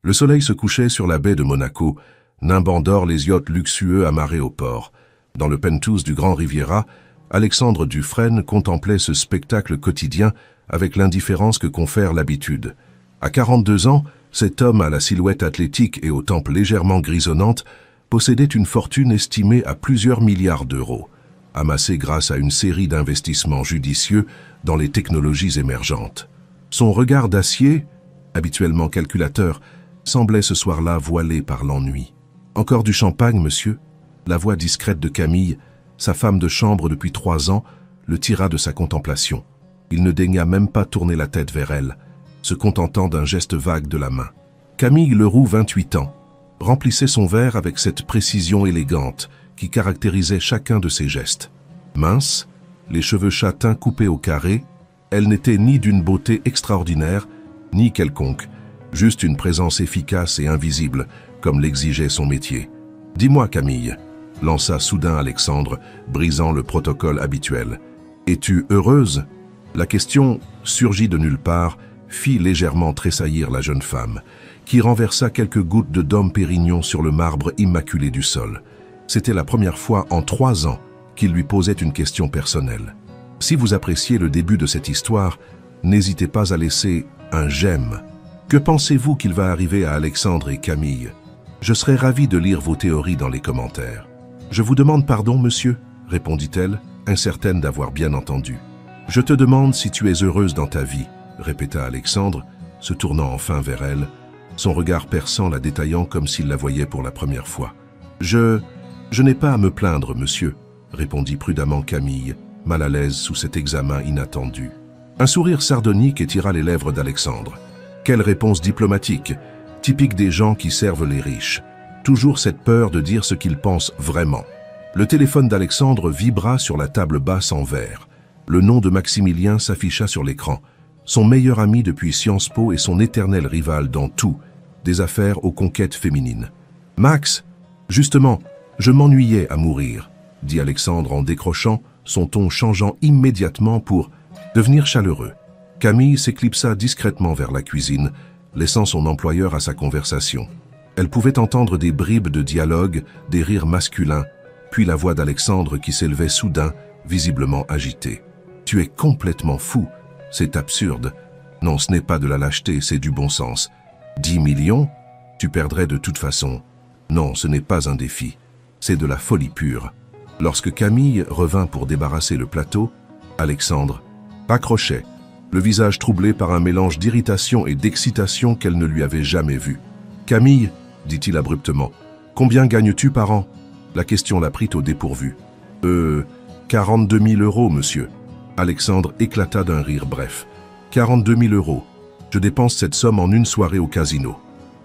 Le soleil se couchait sur la baie de Monaco, nimbant d'or les yachts luxueux amarrés au port. Dans le penthouse du Grand Riviera, Alexandre Dufresne contemplait ce spectacle quotidien avec l'indifférence que confère l'habitude. À 42 ans, cet homme à la silhouette athlétique et aux tempes légèrement grisonnantes possédait une fortune estimée à plusieurs milliards d'euros, amassée grâce à une série d'investissements judicieux dans les technologies émergentes. Son regard d'acier, habituellement calculateur, semblait ce soir-là voilé par l'ennui. « Encore du champagne, monsieur ?» La voix discrète de Camille, sa femme de chambre depuis 3 ans, le tira de sa contemplation. Il ne daigna même pas tourner la tête vers elle, se contentant d'un geste vague de la main. Camille Leroux, 28 ans, remplissait son verre avec cette précision élégante qui caractérisait chacun de ses gestes. Mince, les cheveux châtains coupés au carré, elle n'était ni d'une beauté extraordinaire, ni quelconque, juste une présence efficace et invisible, comme l'exigeait son métier. « Dis-moi, Camille », lança soudain Alexandre, brisant le protocole habituel. « Es-tu heureuse ?» La question, surgit de nulle part, fit légèrement tressaillir la jeune femme, qui renversa quelques gouttes de Dom Pérignon sur le marbre immaculé du sol. C'était la première fois en 3 ans qu'il lui posait une question personnelle. Si vous appréciez le début de cette histoire, n'hésitez pas à laisser un j'aime. Que pensez-vous qu'il va arriver à Alexandre et Camille? Je serais ravi de lire vos théories dans les commentaires. Je vous demande pardon, monsieur, répondit-elle, incertaine d'avoir bien entendu. Je te demande si tu es heureuse dans ta vie, répéta Alexandre, se tournant enfin vers elle, son regard perçant la détaillant comme s'il la voyait pour la première fois. Je n'ai pas à me plaindre, monsieur, répondit prudemment Camille, mal à l'aise sous cet examen inattendu. Un sourire sardonique étira les lèvres d'Alexandre. Quelle réponse diplomatique, typique des gens qui servent les riches. Toujours cette peur de dire ce qu'ils pensent vraiment. Le téléphone d'Alexandre vibra sur la table basse en verre. Le nom de Maximilien s'afficha sur l'écran. Son meilleur ami depuis Sciences Po et son éternel rival dans tout, des affaires aux conquêtes féminines. « Max, justement, je m'ennuyais à mourir », dit Alexandre en décrochant, son ton changeant immédiatement pour devenir chaleureux. Camille s'éclipsa discrètement vers la cuisine, laissant son employeur à sa conversation. Elle pouvait entendre des bribes de dialogue, des rires masculins, puis la voix d'Alexandre qui s'élevait soudain, visiblement agitée. « Tu es complètement fou, c'est absurde. Non, ce n'est pas de la lâcheté, c'est du bon sens. 10 millions? Tu perdrais de toute façon. Non, ce n'est pas un défi, c'est de la folie pure. » Lorsque Camille revint pour débarrasser le plateau, Alexandre raccrochait, le visage troublé par un mélange d'irritation et d'excitation qu'elle ne lui avait jamais vu. « Camille, dit-il abruptement, combien gagnes-tu par an ?» La question la prit au dépourvu. 42 000 euros, monsieur. Alexandre éclata d'un rire bref. 42 000 euros. Je dépense cette somme en une soirée au casino.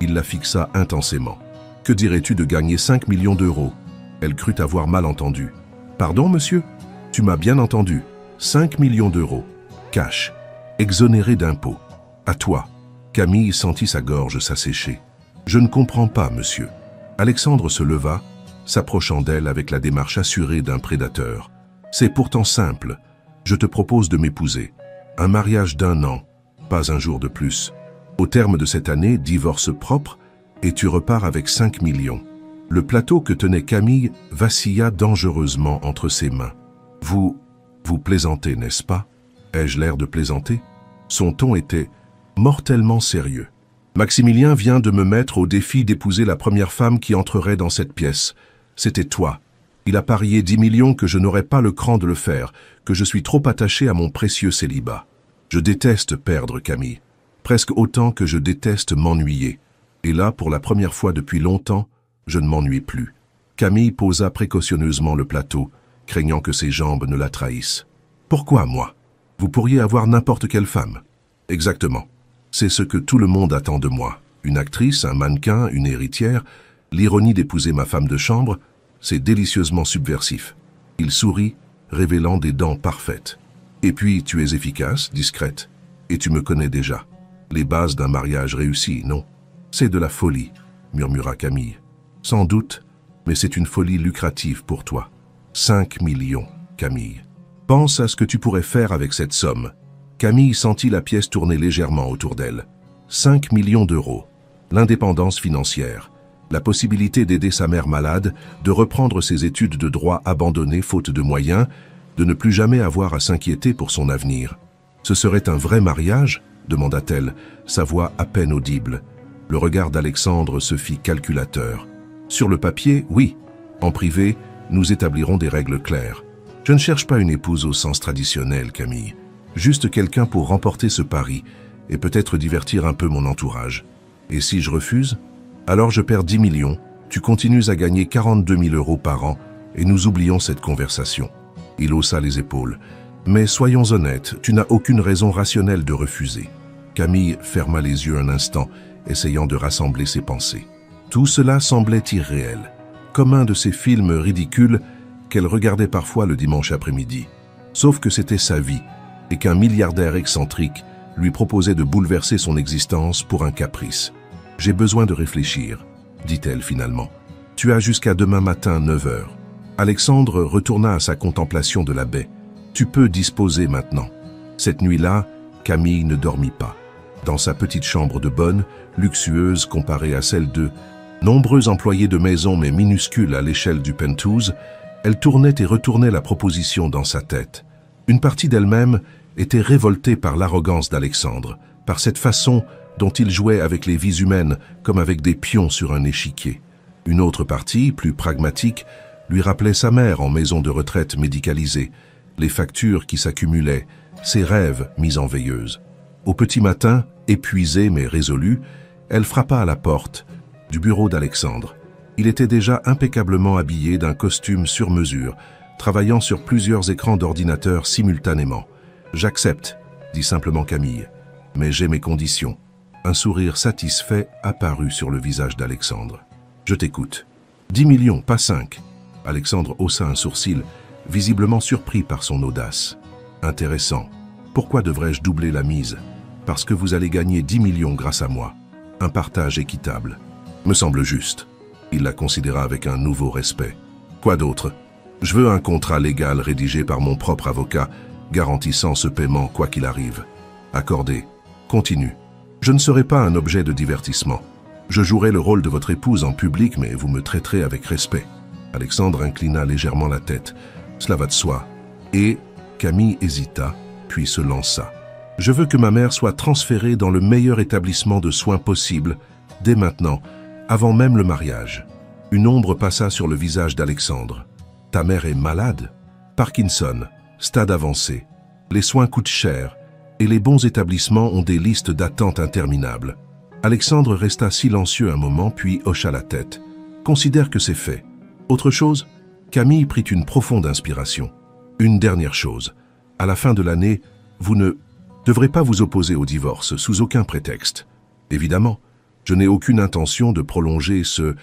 Il la fixa intensément. Que dirais-tu de gagner 5 millions d'euros? Elle crut avoir mal entendu. Pardon, monsieur? Tu m'as bien entendu. 5 millions d'euros. Cash. Exonéré d'impôts. À toi. Camille sentit sa gorge s'assécher. Je ne comprends pas, monsieur. Alexandre se leva, s'approchant d'elle avec la démarche assurée d'un prédateur. C'est pourtant simple. Je te propose de m'épouser. Un mariage d'1 an, pas un jour de plus. Au terme de cette année, divorce propre, et tu repars avec 5 millions. Le plateau que tenait Camille vacilla dangereusement entre ses mains. Vous plaisantez, n'est-ce pas? Ai-je l'air de plaisanter? Son ton était mortellement sérieux. Maximilien vient de me mettre au défi d'épouser la première femme qui entrerait dans cette pièce. C'était toi. Il a parié 10 millions que je n'aurais pas le cran de le faire, que je suis trop attaché à mon précieux célibat. Je déteste perdre, Camille, presque autant que je déteste m'ennuyer. Et là, pour la première fois depuis longtemps, je ne m'ennuie plus. Camille posa précautionneusement le plateau, craignant que ses jambes ne la trahissent. Pourquoi moi? Vous pourriez avoir n'importe quelle femme. Exactement. C'est ce que tout le monde attend de moi. Une actrice, un mannequin, une héritière. L'ironie d'épouser ma femme de chambre, c'est délicieusement subversif. Il sourit, révélant des dents parfaites. Et puis, tu es efficace, discrète, et tu me connais déjà. Les bases d'un mariage réussi, non? C'est de la folie, murmura Camille. Sans doute, mais c'est une folie lucrative pour toi. 5 millions, Camille. Pense à ce que tu pourrais faire avec cette somme. Camille sentit la pièce tourner légèrement autour d'elle. 5 millions d'euros. l'indépendance financière, la possibilité d'aider sa mère malade, de reprendre ses études de droit abandonnées faute de moyens, de ne plus jamais avoir à s'inquiéter pour son avenir. « Ce serait un vrai mariage ?» demanda-t-elle, sa voix à peine audible. Le regard d'Alexandre se fit calculateur. « Sur le papier, oui. En privé, nous établirons des règles claires. Je ne cherche pas une épouse au sens traditionnel, Camille. Juste quelqu'un pour remporter ce pari et peut-être divertir un peu mon entourage. Et si je refuse? Alors je perds 10 millions, tu continues à gagner 42 000 € par an et nous oublions cette conversation. » Il haussa les épaules. « Mais soyons honnêtes, tu n'as aucune raison rationnelle de refuser. » Camille ferma les yeux un instant, essayant de rassembler ses pensées. Tout cela semblait irréel, comme un de ces films ridicules qu'elle regardait parfois le dimanche après-midi. Sauf que c'était sa vie, et qu'un milliardaire excentrique lui proposait de bouleverser son existence pour un caprice. « J'ai besoin de réfléchir, » dit-elle finalement. « Tu as jusqu'à demain matin 9 h. » Alexandre retourna à sa contemplation de la baie. « Tu peux disposer maintenant. » Cette nuit-là, Camille ne dormit pas. Dans sa petite chambre de bonne, luxueuse comparée à celle de nombreux employés de maison mais minuscules à l'échelle du penthouse, elle tournait et retournait la proposition dans sa tête. Une partie d'elle-même était révoltée par l'arrogance d'Alexandre, par cette façon dont il jouait avec les vies humaines comme avec des pions sur un échiquier. Une autre partie, plus pragmatique, lui rappelait sa mère en maison de retraite médicalisée, les factures qui s'accumulaient, ses rêves mis en veilleuse. Au petit matin, épuisée mais résolue, elle frappa à la porte du bureau d'Alexandre. Il était déjà impeccablement habillé d'un costume sur mesure, travaillant sur plusieurs écrans d'ordinateur simultanément. « J'accepte », dit simplement Camille, « mais j'ai mes conditions. » Un sourire satisfait apparut sur le visage d'Alexandre. « Je t'écoute. »« 10 millions, pas 5. » Alexandre haussa un sourcil, visiblement surpris par son audace. « Intéressant. Pourquoi devrais-je doubler la mise? Parce que vous allez gagner 10 millions grâce à moi. Un partage équitable. Me semble juste. » Il la considéra avec un nouveau respect. « Quoi d'autre? Je veux un contrat légal rédigé par mon propre avocat, garantissant ce paiement quoi qu'il arrive. Accordé. Continue. Je ne serai pas un objet de divertissement. Je jouerai le rôle de votre épouse en public, mais vous me traiterez avec respect. » Alexandre inclina légèrement la tête. « Cela va de soi. » Et Camille hésita, puis se lança. « Je veux que ma mère soit transférée dans le meilleur établissement de soins possible, dès maintenant, avant même le mariage. » Une ombre passa sur le visage d'Alexandre. « Ta mère est malade? Parkinson, stade avancé. Les soins coûtent cher, et les bons établissements ont des listes d'attente interminables. » Alexandre resta silencieux un moment, puis hocha la tête. « Considère que c'est fait. » Autre chose? Camille prit une profonde inspiration. « Une dernière chose. À la fin de l'année, vous ne devrez pas vous opposer au divorce, sous aucun prétexte. Évidemment, je n'ai aucune intention de prolonger ce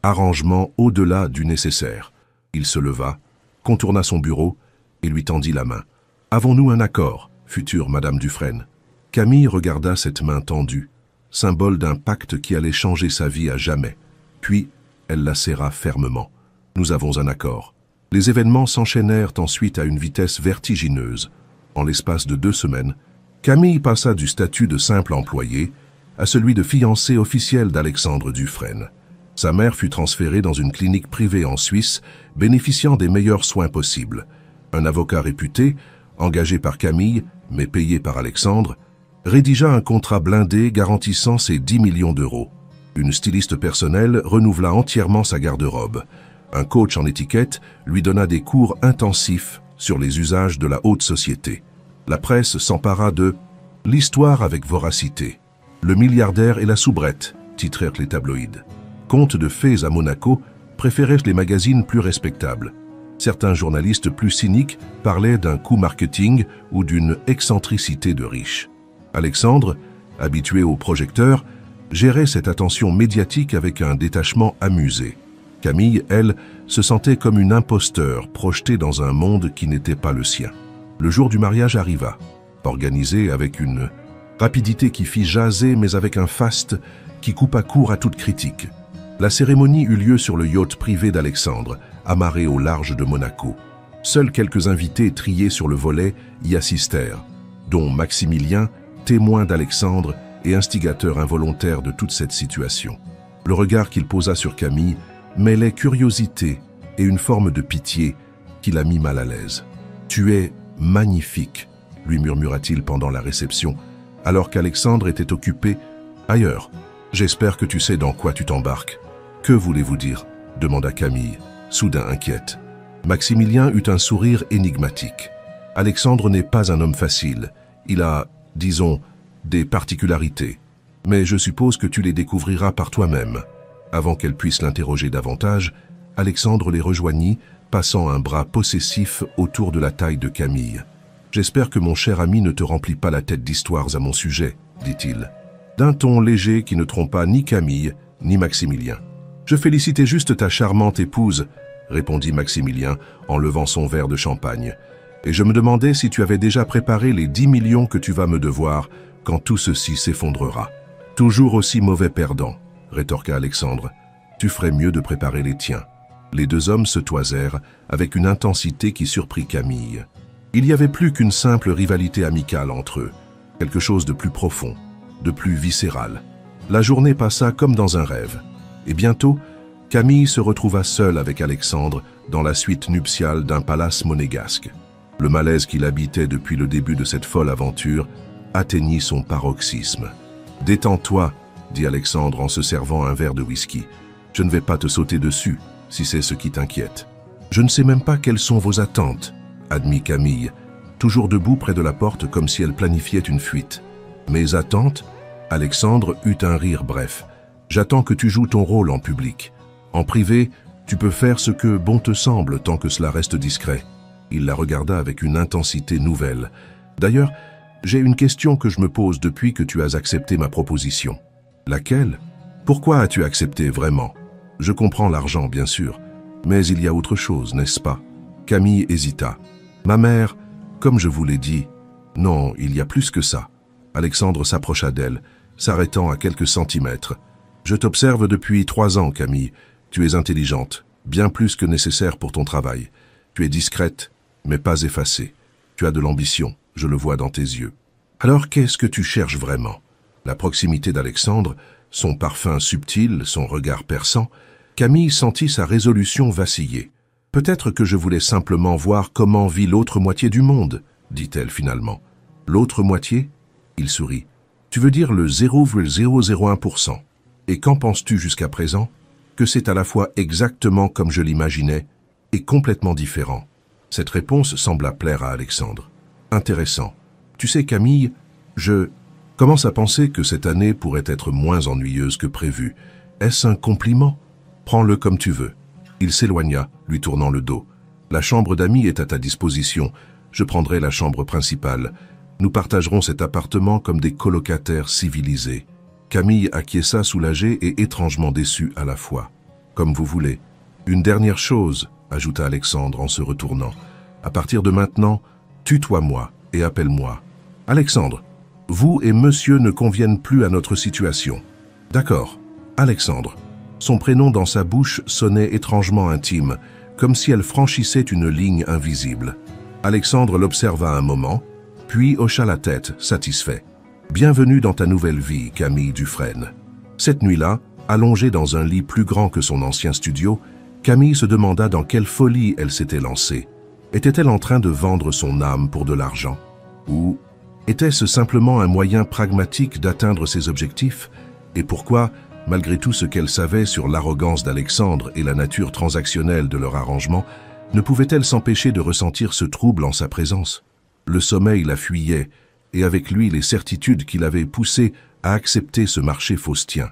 arrangement au-delà du nécessaire. » Il se leva, contourna son bureau et lui tendit la main. « Avons-nous un accord, future Madame Dufresne ?» Camille regarda cette main tendue, symbole d'un pacte qui allait changer sa vie à jamais. Puis, elle la serra fermement. « Nous avons un accord. » Les événements s'enchaînèrent ensuite à une vitesse vertigineuse. En l'espace de 2 semaines, Camille passa du statut de simple employé à celui de fiancée officielle d'Alexandre Dufresne. Sa mère fut transférée dans une clinique privée en Suisse, bénéficiant des meilleurs soins possibles. Un avocat réputé, engagé par Camille, mais payé par Alexandre, rédigea un contrat blindé garantissant ses 10 millions d'euros. Une styliste personnelle renouvela entièrement sa garde-robe. Un coach en étiquette lui donna des cours intensifs sur les usages de la haute société. La presse s'empara de « L'histoire avec voracité. Le milliardaire et la soubrette », titrèrent les tabloïds. Contes de fées à Monaco préféraient les magazines plus respectables. Certains journalistes plus cyniques parlaient d'un coup marketing ou d'une excentricité de riche. Alexandre, habitué au projecteur, gérait cette attention médiatique avec un détachement amusé. Camille, elle, se sentait comme une imposteur projetée dans un monde qui n'était pas le sien. Le jour du mariage arriva, organisé avec une rapidité qui fit jaser mais avec un faste qui coupa court à toute critique. La cérémonie eut lieu sur le yacht privé d'Alexandre, amarré au large de Monaco. Seuls quelques invités triés sur le volet y assistèrent, dont Maximilien, témoin d'Alexandre et instigateur involontaire de toute cette situation. Le regard qu'il posa sur Camille mêlait curiosité et une forme de pitié qui la mit mal à l'aise. « Tu es magnifique », lui murmura-t-il pendant la réception, alors qu'Alexandre était occupé ailleurs. « J'espère que tu sais dans quoi tu t'embarques. »« Que voulez-vous dire ?» demanda Camille, soudain inquiète. Maximilien eut un sourire énigmatique. « Alexandre n'est pas un homme facile. Il a, disons, des particularités. Mais je suppose que tu les découvriras par toi-même. » Avant qu'elle puisse l'interroger davantage, Alexandre les rejoignit, passant un bras possessif autour de la taille de Camille. « J'espère que mon cher ami ne te remplit pas la tête d'histoires à mon sujet, » dit-il, d'un ton léger qui ne trompa ni Camille ni Maximilien. « Je félicitais juste ta charmante épouse, » répondit Maximilien en levant son verre de champagne. « Et je me demandais si tu avais déjà préparé les 10 millions que tu vas me devoir quand tout ceci s'effondrera. »« Toujours aussi mauvais perdant, » rétorqua Alexandre. « Tu ferais mieux de préparer les tiens. » Les deux hommes se toisèrent avec une intensité qui surprit Camille. Il n'y avait plus qu'une simple rivalité amicale entre eux, quelque chose de plus profond, de plus viscéral. La journée passa comme dans un rêve, et bientôt, Camille se retrouva seule avec Alexandre dans la suite nuptiale d'un palace monégasque. Le malaise qui l'habitait depuis le début de cette folle aventure atteignit son paroxysme. « Détends-toi, » dit Alexandre en se servant un verre de whisky. « Je ne vais pas te sauter dessus, si c'est ce qui t'inquiète. »« Je ne sais même pas quelles sont vos attentes, » admit Camille, toujours debout près de la porte comme si elle planifiait une fuite. « Mes attentes ?» Alexandre eut un rire bref. « J'attends que tu joues ton rôle en public. En privé, tu peux faire ce que bon te semble tant que cela reste discret. » Il la regarda avec une intensité nouvelle. « D'ailleurs, j'ai une question que je me pose depuis que tu as accepté ma proposition. »« Laquelle ? Pourquoi as-tu accepté vraiment ? Je comprends l'argent, bien sûr, mais il y a autre chose, n'est-ce pas ?» Camille hésita. « Ma mère, comme je vous l'ai dit, non, il y a plus que ça. » Alexandre s'approcha d'elle, s'arrêtant à quelques centimètres. « Je t'observe depuis 3 ans, Camille. Tu es intelligente, bien plus que nécessaire pour ton travail. Tu es discrète, mais pas effacée. Tu as de l'ambition, je le vois dans tes yeux. Alors qu'est-ce que tu cherches vraiment ?» La proximité d'Alexandre, son parfum subtil, son regard perçant, Camille sentit sa résolution vaciller. « Peut-être que je voulais simplement voir comment vit l'autre moitié du monde, » dit-elle finalement. « L'autre moitié ?» Il sourit. « Tu veux dire le 0,001%. Et qu'en penses-tu jusqu'à présent ? Que c'est à la fois exactement comme je l'imaginais et complètement différent. » Cette réponse sembla plaire à Alexandre. « Intéressant. Tu sais, Camille, je commence à penser que cette année pourrait être moins ennuyeuse que prévu. Est-ce un compliment ? Prends-le comme tu veux. » Il s'éloigna, lui tournant le dos. « La chambre d'amis est à ta disposition. Je prendrai la chambre principale. Nous partagerons cet appartement comme des colocataires civilisés. » Camille acquiesça soulagée et étrangement déçue à la fois. « Comme vous voulez. Une dernière chose, » ajouta Alexandre en se retournant. « À partir de maintenant, tutoie-moi et appelle-moi. Alexandre, vous et monsieur ne conviennent plus à notre situation. »« D'accord. Alexandre. » Son prénom dans sa bouche sonnait étrangement intime, comme si elle franchissait une ligne invisible. Alexandre l'observa un moment, puis hocha la tête, satisfait. « Bienvenue dans ta nouvelle vie, Camille Dufresne. » Cette nuit-là, allongée dans un lit plus grand que son ancien studio, Camille se demanda dans quelle folie elle s'était lancée. Était-elle en train de vendre son âme pour de l'argent ? Ou était-ce simplement un moyen pragmatique d'atteindre ses objectifs ? Et pourquoi, malgré tout ce qu'elle savait sur l'arrogance d'Alexandre et la nature transactionnelle de leur arrangement, ne pouvait-elle s'empêcher de ressentir ce trouble en sa présence ? Le sommeil la fuyait, et avec lui les certitudes qui l'avaient poussée à accepter ce marché faustien.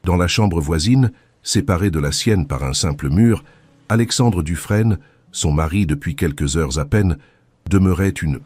Dans la chambre voisine, séparée de la sienne par un simple mur, Alexandre Dufresne, son mari depuis quelques heures à peine, demeurait une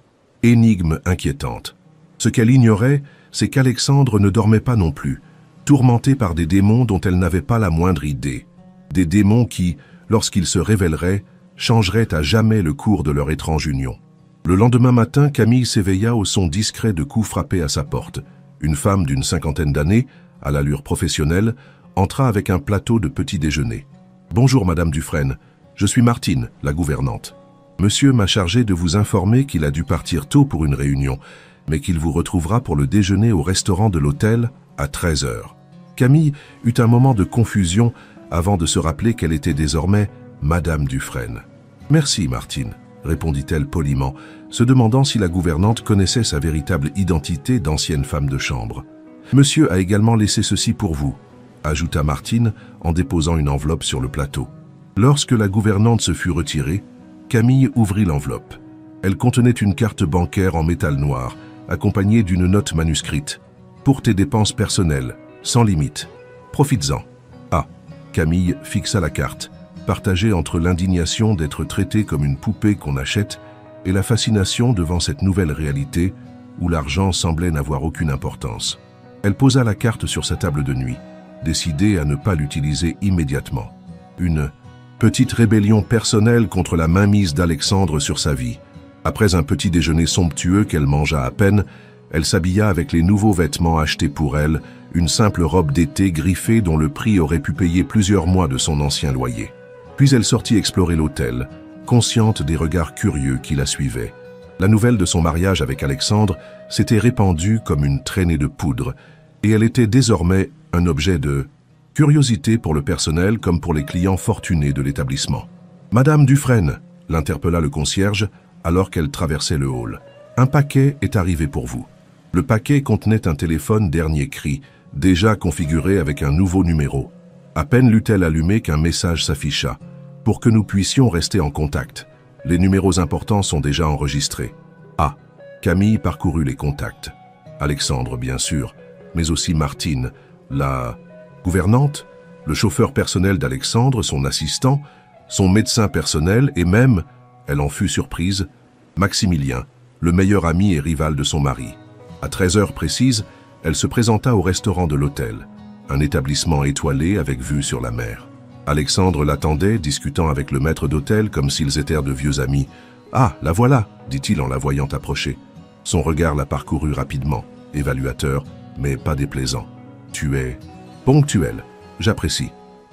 énigme inquiétante. Ce qu'elle ignorait, c'est qu'Alexandre ne dormait pas non plus, tourmenté par des démons dont elle n'avait pas la moindre idée. Des démons qui, lorsqu'ils se révéleraient, changeraient à jamais le cours de leur étrange union. Le lendemain matin, Camille s'éveilla au son discret de coups frappés à sa porte. Une femme d'une 50aine d'années, à l'allure professionnelle, entra avec un plateau de petit déjeuner. « Bonjour, Madame Dufresne. Je suis Martine, la gouvernante. Monsieur m'a chargé de vous informer qu'il a dû partir tôt pour une réunion. mais qu'il vous retrouvera pour le déjeuner au restaurant de l'hôtel à 13 heures. Camille eut un moment de confusion avant de se rappeler qu'elle était désormais Madame Dufresne. « Merci, Martine », répondit-elle poliment, se demandant si la gouvernante connaissait sa véritable identité d'ancienne femme de chambre. « Monsieur a également laissé ceci pour vous », ajouta Martine en déposant une enveloppe sur le plateau. Lorsque la gouvernante se fut retirée, Camille ouvrit l'enveloppe. Elle contenait une carte bancaire en métal noir, accompagnée d'une note manuscrite. « Pour tes dépenses personnelles, sans limite. Profites-en. » Ah, Camille fixa la carte, partagée entre l'indignation d'être traitée comme une poupée qu'on achète et la fascination devant cette nouvelle réalité où l'argent semblait n'avoir aucune importance. Elle posa la carte sur sa table de nuit, décidée à ne pas l'utiliser immédiatement. Une petite rébellion personnelle contre la mainmise d'Alexandre sur sa vie. Après un petit déjeuner somptueux qu'elle mangea à peine, elle s'habilla avec les nouveaux vêtements achetés pour elle, une simple robe d'été griffée dont le prix aurait pu payer plusieurs mois de son ancien loyer. Puis elle sortit explorer l'hôtel, consciente des regards curieux qui la suivaient. La nouvelle de son mariage avec Alexandre s'était répandue comme une traînée de poudre, et elle était désormais un objet de curiosité pour le personnel comme pour les clients fortunés de l'établissement. « Madame Dufresne », l'interpella le concierge alors qu'elle traversait le hall. « Un paquet est arrivé pour vous. » Le paquet contenait un téléphone dernier cri, déjà configuré avec un nouveau numéro. À peine l'eut-elle allumé qu'un message s'afficha. « Pour que nous puissions rester en contact. Les numéros importants sont déjà enregistrés. » Ah, Camille parcourut les contacts. Alexandre, bien sûr, mais aussi Martine, la gouvernante, le chauffeur personnel d'Alexandre, son assistant, son médecin personnel et même, elle en fut surprise, Maximilien, le meilleur ami et rival de son mari. À 13 heures précises, elle se présenta au restaurant de l'hôtel, un établissement étoilé avec vue sur la mer. Alexandre l'attendait, discutant avec le maître d'hôtel comme s'ils étaient de vieux amis. « Ah, la voilà !» dit-il en la voyant approcher. Son regard la parcourut rapidement, évaluateur, mais pas déplaisant. « Tu es ponctuelle, j'apprécie.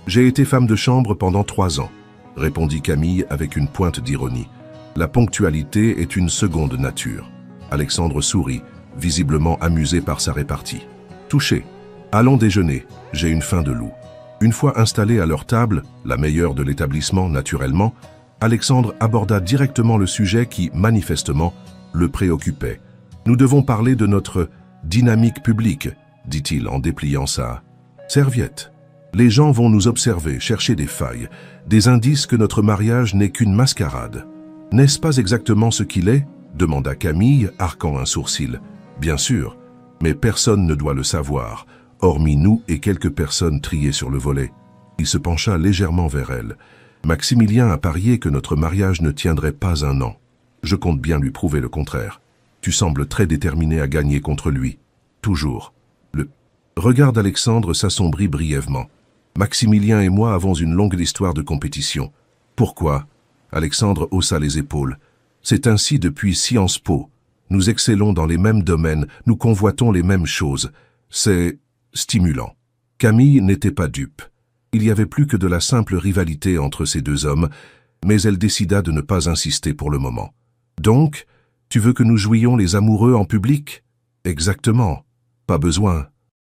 J'ai été femme de chambre pendant 3 ans, répondit Camille avec une pointe d'ironie. La ponctualité est une seconde nature. Alexandre sourit, visiblement amusé par sa répartie. Touché. Allons déjeuner, j'ai une faim de loup. Une fois installés à leur table, la meilleure de l'établissement naturellement, Alexandre aborda directement le sujet qui, manifestement, le préoccupait. Nous devons parler de notre dynamique publique, dit-il en dépliant sa serviette. Les gens vont nous observer, chercher des failles, des indices que notre mariage n'est qu'une mascarade. N'est-ce pas exactement ce qu'il est ? Demanda Camille, arquant un sourcil. Bien sûr, mais personne ne doit le savoir, hormis nous et quelques personnes triées sur le volet. Il se pencha légèrement vers elle. Maximilien a parié que notre mariage ne tiendrait pas 1 an. Je compte bien lui prouver le contraire. Tu sembles très déterminé à gagner contre lui. Toujours. Le regard d'Alexandre s'assombrit brièvement. Maximilien et moi avons une longue histoire de compétition. Pourquoi ? Alexandre haussa les épaules. C'est ainsi depuis Sciences Po. Nous excellons dans les mêmes domaines, nous convoitons les mêmes choses. C'est stimulant. Camille n'était pas dupe. Il y avait plus que de la simple rivalité entre ces 2 hommes, mais elle décida de ne pas insister pour le moment. Donc, tu veux que nous jouions les amoureux en public ? Exactement. Pas besoin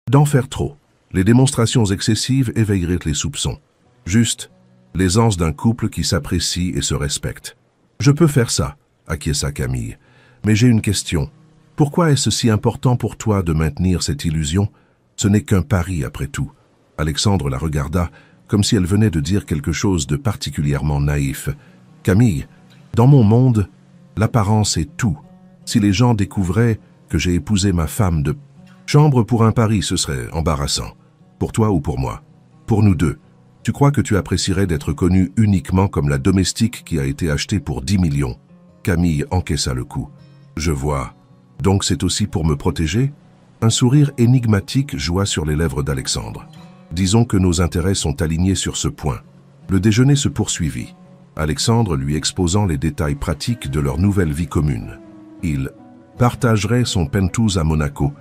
d'en faire trop. Les démonstrations excessives éveilleraient les soupçons. Juste l'aisance d'un couple qui s'apprécie et se respecte. Je peux faire ça, acquiesça Camille. Mais j'ai une question. Pourquoi est-ce si important pour toi de maintenir cette illusion ? Ce n'est qu'un pari après tout. Alexandre la regarda comme si elle venait de dire quelque chose de particulièrement naïf. Camille, dans mon monde, l'apparence est tout. Si les gens découvraient que j'ai épousé ma femme de chambre pour un pari, ce serait embarrassant. Pour toi ou pour moi. Pour nous deux. Tu crois que tu apprécierais d'être connue uniquement comme la domestique qui a été achetée pour 10 millions ? Camille encaissa le coup. Je vois. Donc c'est aussi pour me protéger ? Un sourire énigmatique joua sur les lèvres d'Alexandre. Disons que nos intérêts sont alignés sur ce point. Le déjeuner se poursuivit, Alexandre lui exposant les détails pratiques de leur nouvelle vie commune. Il partagerait son penthouse à Monaco,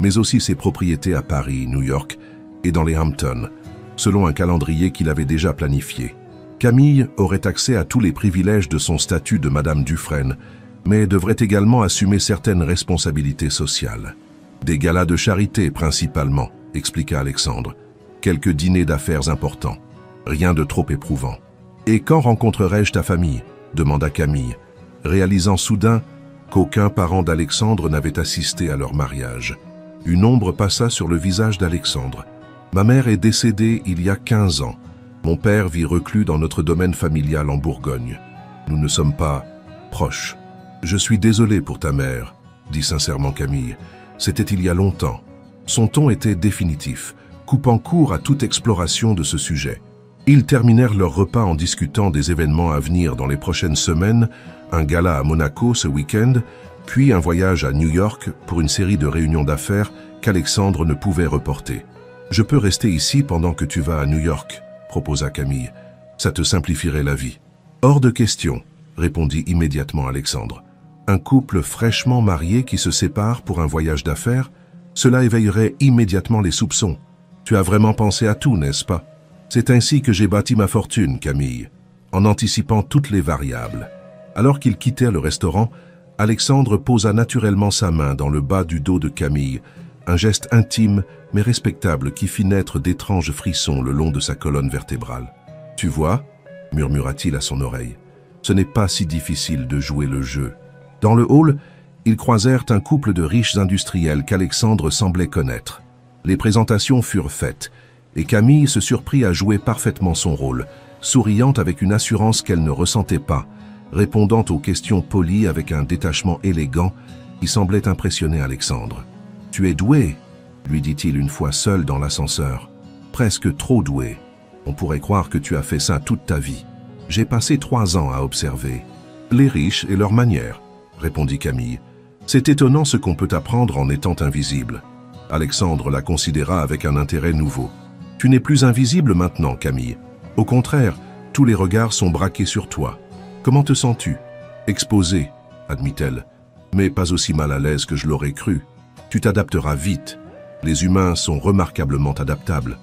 mais aussi ses propriétés à Paris, New York et dans les Hamptons, selon un calendrier qu'il avait déjà planifié. Camille aurait accès à tous les privilèges de son statut de Madame Dufresne, mais devrait également assumer certaines responsabilités sociales. Des galas de charité principalement, expliqua Alexandre. Quelques dîners d'affaires importants. Rien de trop éprouvant. Et quand rencontrerai-je ta famille? Demanda Camille, réalisant soudain qu'aucun parent d'Alexandre n'avait assisté à leur mariage. Une ombre passa sur le visage d'Alexandre. Ma mère est décédée il y a 15 ans. Mon père vit reclus dans notre domaine familial en Bourgogne. Nous ne sommes pas proches. Je suis désolé pour ta mère, dit sincèrement Camille. C'était il y a longtemps. Son ton était définitif, coupant court à toute exploration de ce sujet. Ils terminèrent leur repas en discutant des événements à venir dans les prochaines semaines, un gala à Monaco ce week-end, puis un voyage à New York pour une série de réunions d'affaires qu'Alexandre ne pouvait reporter. « Je peux rester ici pendant que tu vas à New York », proposa Camille. « Ça te simplifierait la vie. »« Hors de question », répondit immédiatement Alexandre. « Un couple fraîchement marié qui se sépare pour un voyage d'affaires, cela éveillerait immédiatement les soupçons. Tu as vraiment pensé à tout, n'est-ce pas ? C'est ainsi que j'ai bâti ma fortune, Camille, en anticipant toutes les variables. » Alors qu'ils quittèrent le restaurant, Alexandre posa naturellement sa main dans le bas du dos de Camille, un geste intime mais respectable qui fit naître d'étranges frissons le long de sa colonne vertébrale. « Tu vois » murmura-t-il à son oreille, « ce n'est pas si difficile de jouer le jeu. » Dans le hall, ils croisèrent un couple de riches industriels qu'Alexandre semblait connaître. Les présentations furent faites, et Camille se surprit à jouer parfaitement son rôle, souriant avec une assurance qu'elle ne ressentait pas, répondant aux questions polies avec un détachement élégant qui semblait impressionner Alexandre. « Tu es doué » lui dit-il une fois seul dans l'ascenseur. « Presque trop doué. On pourrait croire que tu as fait ça toute ta vie. J'ai passé 3 ans à observer. »« Les riches et leurs manières » répondit Camille. « C'est étonnant ce qu'on peut apprendre en étant invisible. » Alexandre la considéra avec un intérêt nouveau. « Tu n'es plus invisible maintenant, Camille. Au contraire, tous les regards sont braqués sur toi. Comment te sens-tu ? » ?»« Exposée, admit-elle, mais pas aussi mal à l'aise que je l'aurais cru. Tu t'adapteras vite. Les humains sont remarquablement adaptables. »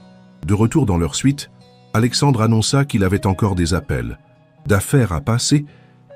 De retour dans leur suite, Alexandre annonça qu'il avait encore des appels, d'affaires à passer,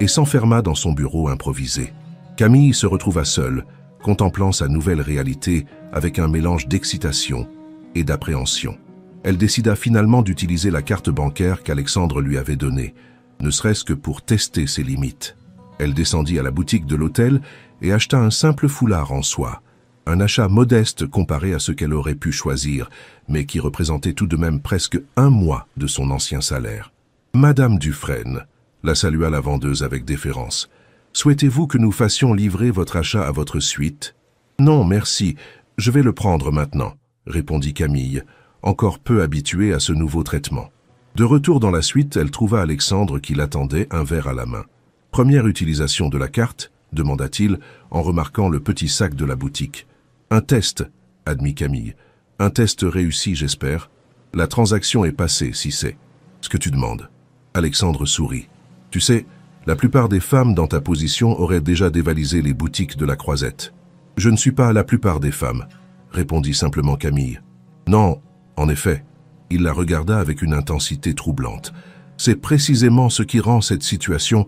et s'enferma dans son bureau improvisé. Camille se retrouva seule, contemplant sa nouvelle réalité avec un mélange d'excitation et d'appréhension. Elle décida finalement d'utiliser la carte bancaire qu'Alexandre lui avait donnée, ne serait-ce que pour tester ses limites. Elle descendit à la boutique de l'hôtel et acheta un simple foulard en soie, un achat modeste comparé à ce qu'elle aurait pu choisir, mais qui représentait tout de même presque 1 mois de son ancien salaire. « Madame Dufresne », la salua la vendeuse avec déférence. « Souhaitez-vous que nous fassions livrer votre achat à votre suite ?»« Non, merci, je vais le prendre maintenant », répondit Camille, encore peu habituée à ce nouveau traitement. De retour dans la suite, elle trouva Alexandre qui l'attendait, un verre à la main. « Première utilisation de la carte ?» demanda-t-il en remarquant le petit sac de la boutique. « Un test », admit Camille. « Un test réussi, j'espère. La transaction est passée, si c'est ce que tu demandes. » Alexandre sourit. « Tu sais, la plupart des femmes dans ta position auraient déjà dévalisé les boutiques de la Croisette. »« Je ne suis pas la plupart des femmes, » répondit simplement Camille. « Non, en effet. » Il la regarda avec une intensité troublante. « C'est précisément ce qui rend cette situation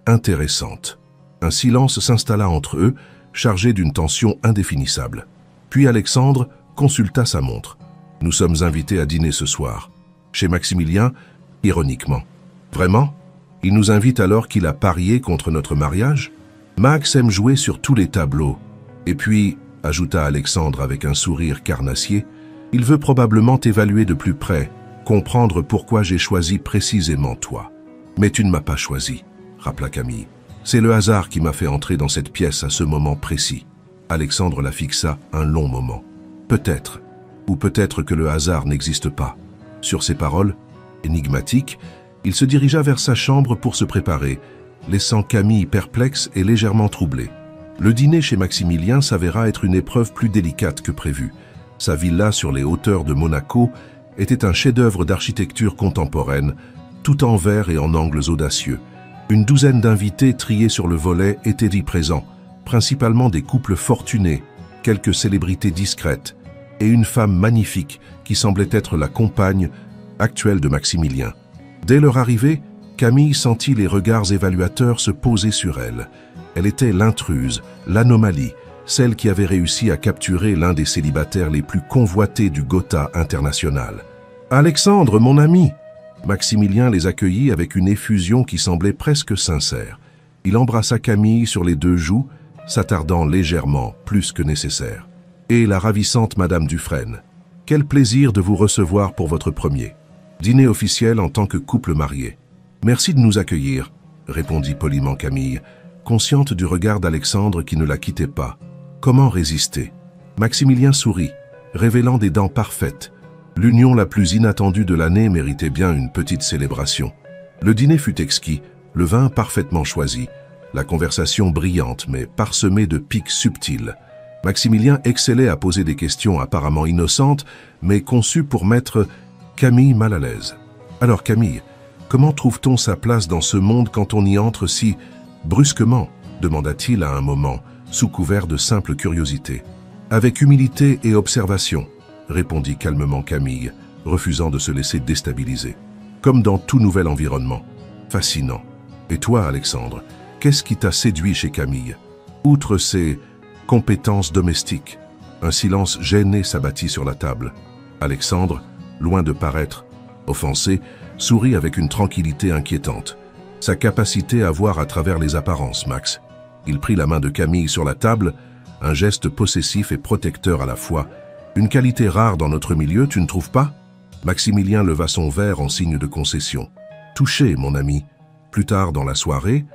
intéressante. » Un silence s'installa entre eux, chargé d'une tension indéfinissable. Puis Alexandre consulta sa montre. « Nous sommes invités à dîner ce soir. » Chez Maximilien, ironiquement. « Vraiment ? Il nous invite alors qu'il a parié contre notre mariage ? Max aime jouer sur tous les tableaux. Et puis, ajouta Alexandre avec un sourire carnassier, il veut probablement t'évaluer de plus près, comprendre pourquoi j'ai choisi précisément toi. Mais tu ne m'as pas choisi, rappela Camille. C'est le hasard qui m'a fait entrer dans cette pièce à ce moment précis. Alexandre la fixa un long moment. Peut-être, ou peut-être que le hasard n'existe pas. Sur ces paroles, énigmatiques, il se dirigea vers sa chambre pour se préparer, laissant Camille perplexe et légèrement troublée. Le dîner chez Maximilien s'avéra être une épreuve plus délicate que prévu. Sa villa sur les hauteurs de Monaco était un chef-d'œuvre d'architecture contemporaine, tout en verre et en angles audacieux. Une douzaine d'invités triés sur le volet étaient y présents, principalement des couples fortunés, quelques célébrités discrètes, et une femme magnifique qui semblait être la compagne actuelle de Maximilien. Dès leur arrivée, Camille sentit les regards évaluateurs se poser sur elle, Elle était l'intruse, l'anomalie, celle qui avait réussi à capturer l'un des célibataires les plus convoités du Gotha international. « Alexandre, mon ami !» Maximilien les accueillit avec une effusion qui semblait presque sincère. Il embrassa Camille sur les 2 joues, s'attardant légèrement, plus que nécessaire. « Et la ravissante Madame Dufresne. Quel plaisir de vous recevoir pour votre premier dîner officiel en tant que couple marié. Merci de nous accueillir, » répondit poliment Camille, consciente du regard d'Alexandre qui ne la quittait pas. Comment résister? Maximilien sourit, révélant des dents parfaites. L'union la plus inattendue de l'année méritait bien une petite célébration. Le dîner fut exquis, le vin parfaitement choisi, la conversation brillante mais parsemée de piques subtiles. Maximilien excellait à poser des questions apparemment innocentes, mais conçues pour mettre Camille mal à l'aise. Alors Camille, comment trouve-t-on sa place dans ce monde quand on y entre si brusquement? Demanda-t-il à un moment, sous couvert de simple curiosité. Avec humilité et observation, répondit calmement Camille, refusant de se laisser déstabiliser. Comme dans tout nouvel environnement. Fascinant. Et toi, Alexandre, qu'est-ce qui t'a séduit chez Camille? Outre ses compétences domestiques, un silence gêné s'abattit sur la table. Alexandre, loin de paraître offensé, sourit avec une tranquillité inquiétante. Sa capacité à voir à travers les apparences, Max. Il prit la main de Camille sur la table, un geste possessif et protecteur à la fois. Une qualité rare dans notre milieu, tu ne trouves pas? Maximilien leva son verre en signe de concession. Touché, mon ami. Plus tard dans la soirée,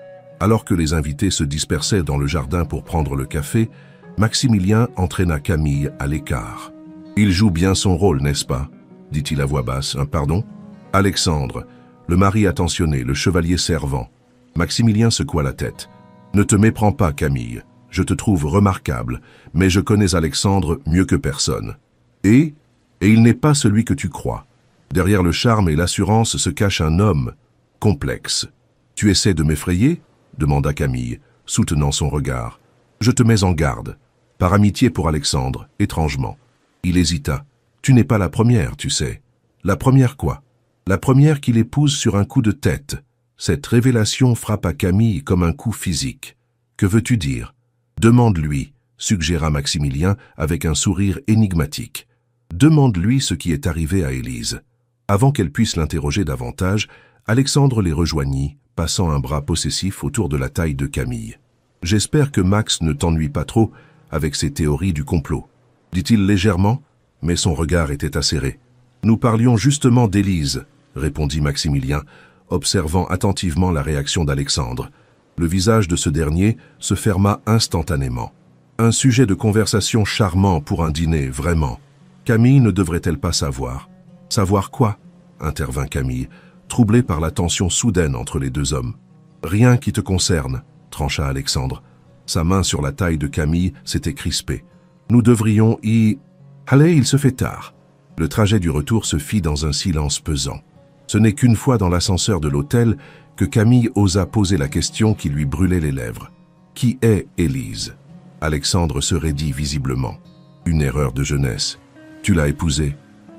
alors que les invités se dispersaient dans le jardin pour prendre le café, Maximilien entraîna Camille à l'écart. Il joue bien son rôle, n'est-ce pas? Dit-il à voix basse. Un pardon? Alexandre, le mari attentionné, le chevalier servant. Maximilien secoua la tête. Ne te méprends pas, Camille. Je te trouve remarquable, mais je connais Alexandre mieux que personne. Et il n'est pas celui que tu crois. Derrière le charme et l'assurance se cache un homme complexe. Tu essaies de m'effrayer? Demanda Camille, soutenant son regard. Je te mets en garde. Par amitié pour Alexandre, étrangement. Il hésita. Tu n'es pas la première, tu sais. La première quoi? La première qu'il épouse sur un coup de tête. Cette révélation frappa Camille comme un coup physique. Que veux-tu dire? Demande-lui, suggéra Maximilien avec un sourire énigmatique. Demande-lui ce qui est arrivé à Élise. Avant qu'elle puisse l'interroger davantage, Alexandre les rejoignit, passant un bras possessif autour de la taille de Camille. « J'espère que Max ne t'ennuie pas trop avec ses théories du complot, » dit-il légèrement, mais son regard était acéré. « Nous parlions justement d'Élise, » répondit Maximilien, observant attentivement la réaction d'Alexandre. Le visage de ce dernier se ferma instantanément. Un sujet de conversation charmant pour un dîner, vraiment. Camille ne devrait-elle pas savoir? Savoir quoi? Intervint Camille, troublé par la tension soudaine entre les 2 hommes. Rien qui te concerne, trancha Alexandre. Sa main sur la taille de Camille s'était crispée. Nous devrions y... Allez, il se fait tard. Le trajet du retour se fit dans un silence pesant. Ce n'est qu'une fois dans l'ascenseur de l'hôtel que Camille osa poser la question qui lui brûlait les lèvres. Qui est Élise? Alexandre se raidit visiblement. Une erreur de jeunesse. Tu l'as épousée.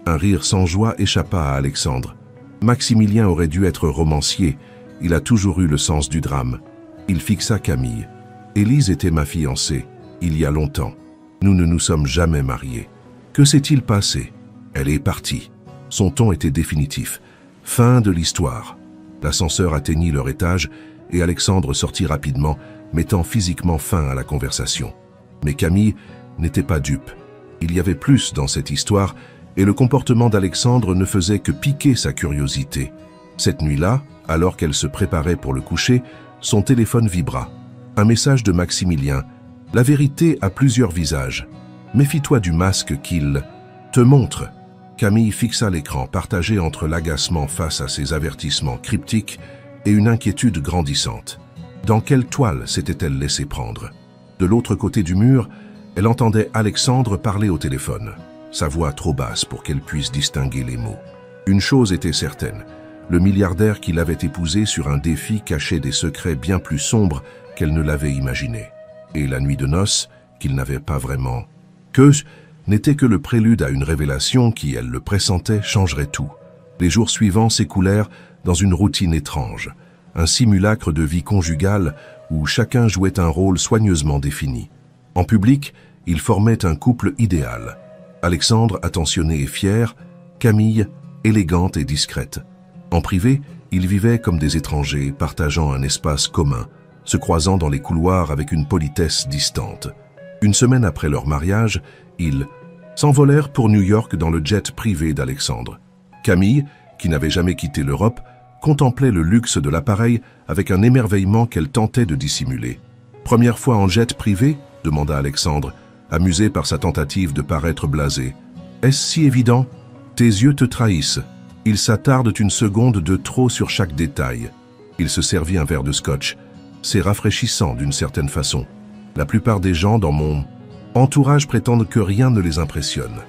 Un rire sans joie échappa à Alexandre. Maximilien aurait dû être romancier. Il a toujours eu le sens du drame. Il fixa Camille. Élise était ma fiancée, il y a longtemps. Nous ne nous sommes jamais mariés. Que s'est-il passé? Elle est partie. Son ton était définitif. Fin de l'histoire. L'ascenseur atteignit leur étage et Alexandre sortit rapidement, mettant physiquement fin à la conversation. Mais Camille n'était pas dupe. Il y avait plus dans cette histoire et le comportement d'Alexandre ne faisait que piquer sa curiosité. Cette nuit-là, alors qu'elle se préparait pour le coucher, son téléphone vibra. Un message de Maximilien. La vérité a plusieurs visages. Méfie-toi du masque qu'il te montre. Camille fixa l'écran, partagé entre l'agacement face à ces avertissements cryptiques et une inquiétude grandissante. Dans quelle toile s'était-elle laissée prendre? De l'autre côté du mur, elle entendait Alexandre parler au téléphone, sa voix trop basse pour qu'elle puisse distinguer les mots. Une chose était certaine, le milliardaire qui l'avait épousée sur un défi cachait des secrets bien plus sombres qu'elle ne l'avait imaginé. Et la nuit de noces, qu'il n'avait pas vraiment... n'était que le prélude à une révélation qui, elle le pressentait, changerait tout. Les jours suivants s'écoulèrent dans une routine étrange. un simulacre de vie conjugale où chacun jouait un rôle soigneusement défini. En public, ils formaient un couple idéal. Alexandre, attentionné et fier, Camille, élégante et discrète. En privé, ils vivaient comme des étrangers, partageant un espace commun, se croisant dans les couloirs avec une politesse distante. Une semaine après leur mariage, ils s'envolèrent pour New York dans le jet privé d'Alexandre. Camille, qui n'avait jamais quitté l'Europe, contemplait le luxe de l'appareil avec un émerveillement qu'elle tentait de dissimuler. « Première fois en jet privé ?» demanda Alexandre, amusé par sa tentative de paraître blasé. « Est-ce si évident ? Tes yeux te trahissent. Ils s'attardent une seconde de trop sur chaque détail. » Il se servit un verre de scotch. « C'est rafraîchissant d'une certaine façon. La plupart des gens dans mon entourage prétendent que rien ne les impressionne.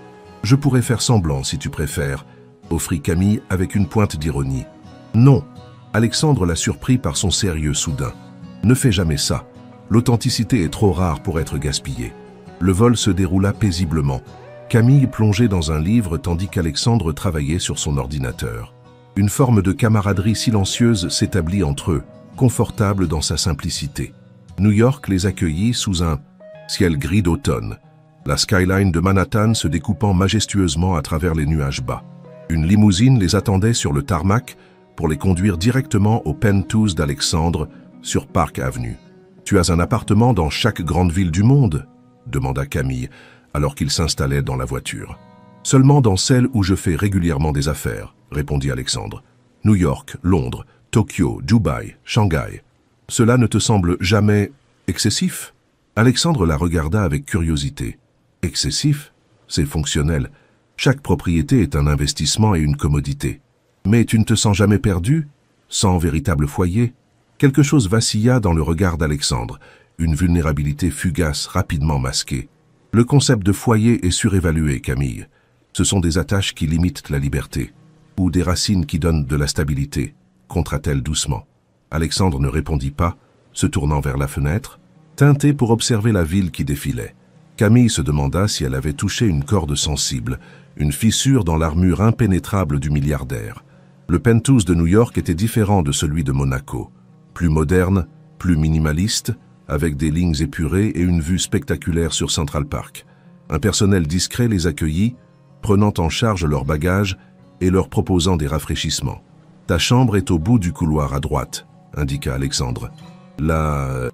Je pourrais faire semblant si tu préfères, » offrit Camille avec une pointe d'ironie. « Non !» Alexandre l'a surpris par son sérieux soudain. « Ne fais jamais ça. L'authenticité est trop rare pour être gaspillée. » Le vol se déroula paisiblement. Camille plongeait dans un livre tandis qu'Alexandre travaillait sur son ordinateur. Une forme de camaraderie silencieuse s'établit entre eux, confortable dans sa simplicité. New York les accueillit sous un ciel gris d'automne, la skyline de Manhattan se découpant majestueusement à travers les nuages bas. Une limousine les attendait sur le tarmac pour les conduire directement au penthouse d'Alexandre sur Park Avenue. « Tu as un appartement dans chaque grande ville du monde ?» demanda Camille, alors qu'ils s'installaient dans la voiture. « Seulement dans celle où je fais régulièrement des affaires », répondit Alexandre. « New York, Londres, Tokyo, Dubaï, Shanghai. Cela ne te semble jamais excessif ?» Alexandre la regarda avec curiosité. « Excessif ? C'est fonctionnel. Chaque propriété est un investissement et une commodité. Mais tu ne te sens jamais perdu, sans véritable foyer ?» Quelque chose vacilla dans le regard d'Alexandre, une vulnérabilité fugace rapidement masquée. « Le concept de foyer est surévalué, Camille. Ce sont des attaches qui limitent la liberté, ou des racines qui donnent de la stabilité, » contra-t-elle doucement. Alexandre ne répondit pas, se tournant vers la fenêtre, teinté pour observer la ville qui défilait. Camille se demanda si elle avait touché une corde sensible, une fissure dans l'armure impénétrable du milliardaire. Le penthouse de New York était différent de celui de Monaco. Plus moderne, plus minimaliste, avec des lignes épurées et une vue spectaculaire sur Central Park. Un personnel discret les accueillit, prenant en charge leurs bagages et leur proposant des rafraîchissements. « Ta chambre est au bout du couloir à droite », indiqua Alexandre. « La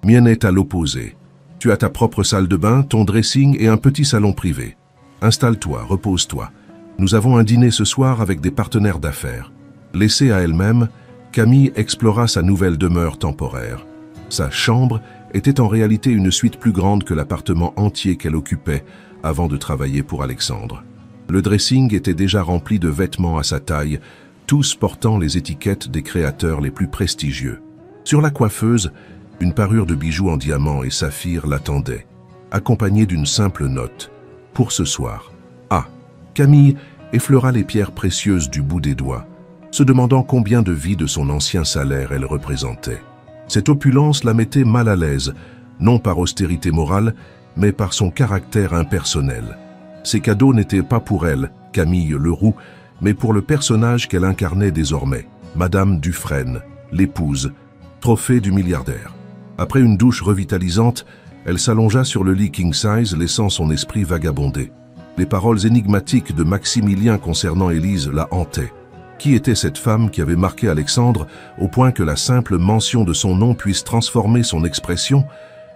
mienne est à l'opposé. Tu as ta propre salle de bain, ton dressing et un petit salon privé. Installe-toi, repose-toi. Nous avons un dîner ce soir avec des partenaires d'affaires. » Laissée à elle-même, Camille explora sa nouvelle demeure temporaire. Sa chambre était en réalité une suite plus grande que l'appartement entier qu'elle occupait avant de travailler pour Alexandre. Le dressing était déjà rempli de vêtements à sa taille, tous portant les étiquettes des créateurs les plus prestigieux. Sur la coiffeuse, une parure de bijoux en diamant et saphir l'attendait, accompagnée d'une simple note. « Pour ce soir. » Ah, Camille effleura les pierres précieuses du bout des doigts, se demandant combien de vies de son ancien salaire elle représentait. Cette opulence la mettait mal à l'aise, non par austérité morale, mais par son caractère impersonnel. Ces cadeaux n'étaient pas pour elle, Camille Leroux, mais pour le personnage qu'elle incarnait désormais, Madame Dufresne, l'épouse, trophée du milliardaire. Après une douche revitalisante, elle s'allongea sur le lit king-size, laissant son esprit vagabonder. Les paroles énigmatiques de Maximilien concernant Élise la hantaient. Qui était cette femme qui avait marqué Alexandre au point que la simple mention de son nom puisse transformer son expression?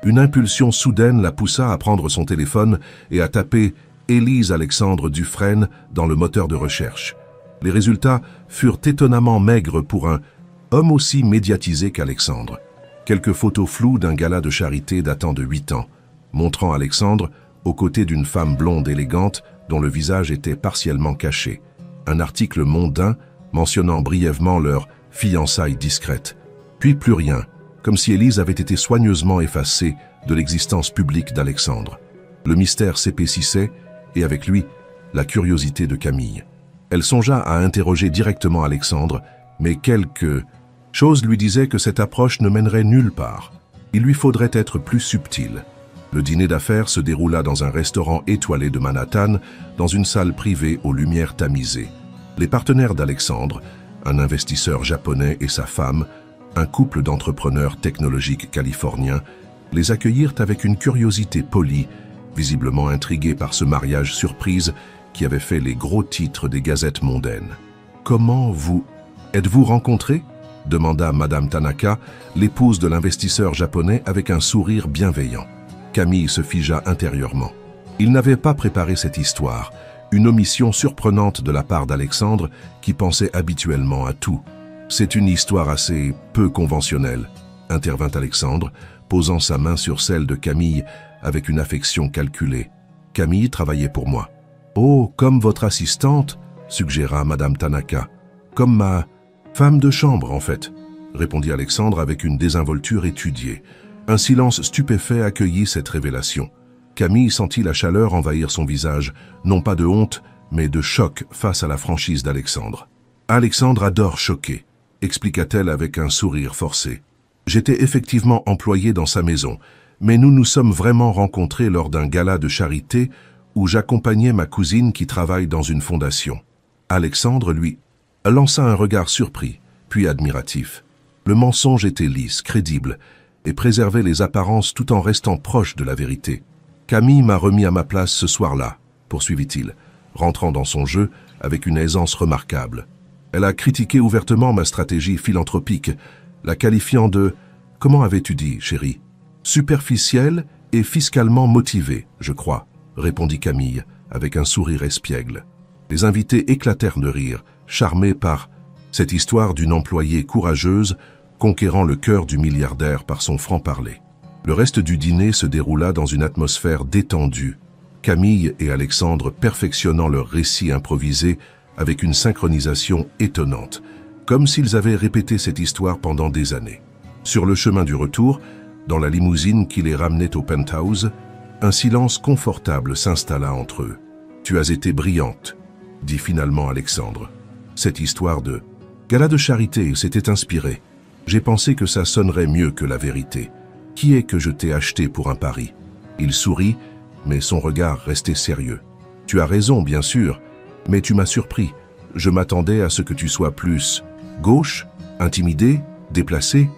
Une impulsion soudaine la poussa à prendre son téléphone et à taper « Élise Alexandre Dufresne » dans le moteur de recherche. Les résultats furent étonnamment maigres pour un homme aussi médiatisé qu'Alexandre. Quelques photos floues d'un gala de charité datant de 8 ans, montrant Alexandre aux côtés d'une femme blonde élégante dont le visage était partiellement caché. Un article mondain mentionnant brièvement leur fiançailles discrète. Puis plus rien, comme si Élise avait été soigneusement effacée de l'existence publique d'Alexandre. Le mystère s'épaississait, et avec lui, la curiosité de Camille. Elle songea à interroger directement Alexandre, mais quelque chose lui disait que cette approche ne mènerait nulle part. Il lui faudrait être plus subtil. Le dîner d'affaires se déroula dans un restaurant étoilé de Manhattan, dans une salle privée aux lumières tamisées. Les partenaires d'Alexandre, un investisseur japonais et sa femme, un couple d'entrepreneurs technologiques californiens, les accueillirent avec une curiosité polie, visiblement intrigués par ce mariage surprise qui avait fait les gros titres des gazettes mondaines. « Comment êtes-vous rencontrés ?» demanda Madame Tanaka, l'épouse de l'investisseur japonais avec un sourire bienveillant. Camille se figea intérieurement. Il n'avait pas préparé cette histoire, une omission surprenante de la part d'Alexandre qui pensait habituellement à tout. « C'est une histoire assez peu conventionnelle », intervint Alexandre, posant sa main sur celle de Camille avec une affection calculée. Camille travaillait pour moi. « Oh, comme votre assistante », suggéra Madame Tanaka. « Comme ma femme de chambre, en fait », répondit Alexandre avec une désinvolture étudiée. Un silence stupéfait accueillit cette révélation. Camille sentit la chaleur envahir son visage, non pas de honte, mais de choc face à la franchise d'Alexandre. « Alexandre adore choquer », expliqua-t-elle avec un sourire forcé. « J'étais effectivement employé dans sa maison, mais nous nous sommes vraiment rencontrés lors d'un gala de charité où j'accompagnais ma cousine qui travaille dans une fondation. » Alexandre, lui, lança un regard surpris, puis admiratif. Le mensonge était lisse, crédible, et préservait les apparences tout en restant proche de la vérité. « Camille m'a remis à ma place ce soir-là, » poursuivit-il, rentrant dans son jeu avec une aisance remarquable. Elle a critiqué ouvertement ma stratégie philanthropique, la qualifiant de « Comment avais-tu dit, chérie ?»« Superficielle et fiscalement motivée, je crois, » répondit Camille, avec un sourire espiègle. Les invités éclatèrent de rire, charmés par cette histoire d'une employée courageuse conquérant le cœur du milliardaire par son franc-parler. Le reste du dîner se déroula dans une atmosphère détendue, Camille et Alexandre perfectionnant leur récit improvisé avec une synchronisation étonnante, comme s'ils avaient répété cette histoire pendant des années. Sur le chemin du retour, dans la limousine qui les ramenait au penthouse, un silence confortable s'installa entre eux. « Tu as été brillante », dit finalement Alexandre. Cette histoire de gala de charité s'était inspirée. J'ai pensé que ça sonnerait mieux que la vérité. Qui est que je t'ai acheté pour un pari? Il sourit, mais son regard restait sérieux. Tu as raison, bien sûr, mais tu m'as surpris. Je m'attendais à ce que tu sois plus gauche, intimidé, déplacé,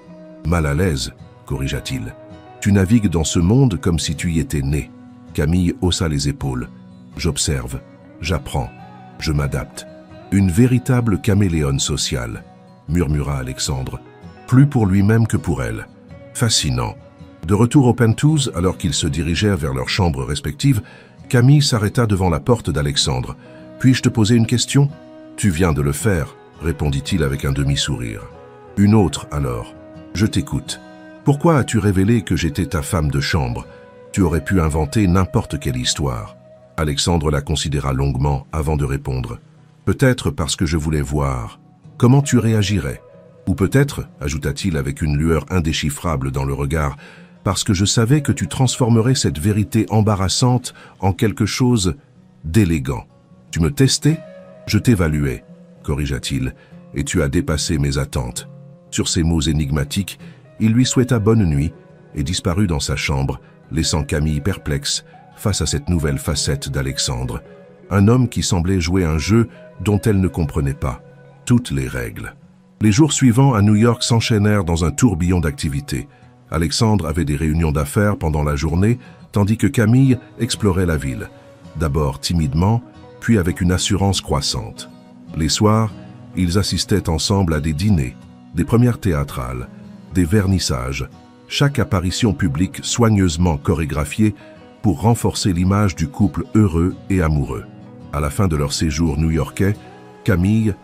mal à l'aise, corrigea-t-il. Tu navigues dans ce monde comme si tu y étais né. Camille haussa les épaules. J'observe, j'apprends, je m'adapte. Une véritable caméléone sociale, murmura Alexandre, plus pour lui-même que pour elle. Fascinant. De retour au penthouse, alors qu'ils se dirigèrent vers leurs chambres respectives, Camille s'arrêta devant la porte d'Alexandre. « Puis-je te poser une question ?»« Tu viens de le faire, » répondit-il avec un demi-sourire. « Une autre, alors. Je t'écoute. Pourquoi as-tu révélé que j'étais ta femme de chambre? Tu aurais pu inventer n'importe quelle histoire. » Alexandre la considéra longuement avant de répondre. « Peut-être parce que je voulais voir. Comment tu réagirais? Ou peut-être, ajouta-t-il avec une lueur indéchiffrable dans le regard, parce que je savais que tu transformerais cette vérité embarrassante en quelque chose d'élégant. Tu me testais? Je t'évaluais, corrigea-t-il, et tu as dépassé mes attentes. » Sur ces mots énigmatiques, il lui souhaita bonne nuit et disparut dans sa chambre, laissant Camille perplexe face à cette nouvelle facette d'Alexandre, un homme qui semblait jouer un jeu dont elle ne comprenait pas toutes les règles. Les jours suivants à New York s'enchaînèrent dans un tourbillon d'activités. Alexandre avait des réunions d'affaires pendant la journée, tandis que Camille explorait la ville, d'abord timidement, puis avec une assurance croissante. Les soirs, ils assistaient ensemble à des dîners, des premières théâtrales, des vernissages, chaque apparition publique soigneusement chorégraphiée pour renforcer l'image du couple heureux et amoureux. À la fin de leur séjour new-yorkais, Camille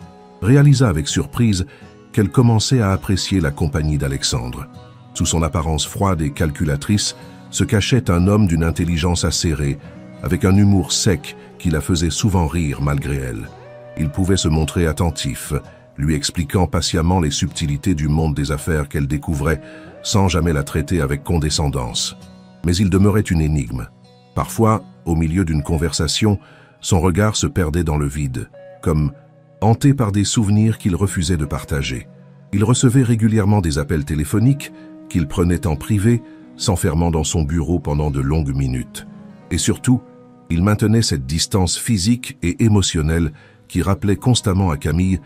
réalisa avec surprise qu'elle commençait à apprécier la compagnie d'Alexandre. Sous son apparence froide et calculatrice se cachait un homme d'une intelligence acérée, avec un humour sec qui la faisait souvent rire malgré elle. Il pouvait se montrer attentif, lui expliquant patiemment les subtilités du monde des affaires qu'elle découvrait, sans jamais la traiter avec condescendance. Mais il demeurait une énigme. Parfois, au milieu d'une conversation, son regard se perdait dans le vide, comme hanté par des souvenirs qu'il refusait de partager. Il recevait régulièrement des appels téléphoniques qu'il prenait en privé, s'enfermant dans son bureau pendant de longues minutes. Et surtout, il maintenait cette distance physique et émotionnelle qui rappelait constamment à Camille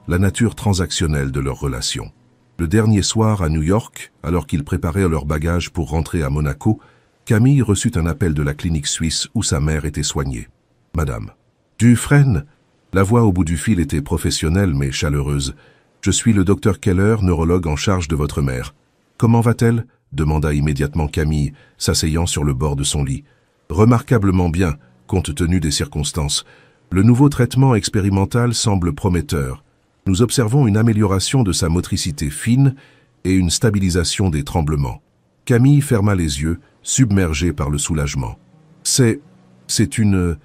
la nature transactionnelle de leur relation. Le dernier soir à New York, alors qu'ils préparaient leurs bagages pour rentrer à Monaco, Camille reçut un appel de la clinique suisse où sa mère était soignée. « Madame Dufresne ?» La voix au bout du fil était professionnelle mais chaleureuse. « Je suis le docteur Keller, neurologue en charge de votre mère. »« Comment va-t-elle » demanda immédiatement Camille, s'asseyant sur le bord de son lit. « Remarquablement bien, compte tenu des circonstances. Le nouveau traitement expérimental semble prometteur. Nous observons une amélioration de sa motricité fine et une stabilisation des tremblements. » Camille ferma les yeux, submergée par le soulagement. « C'est une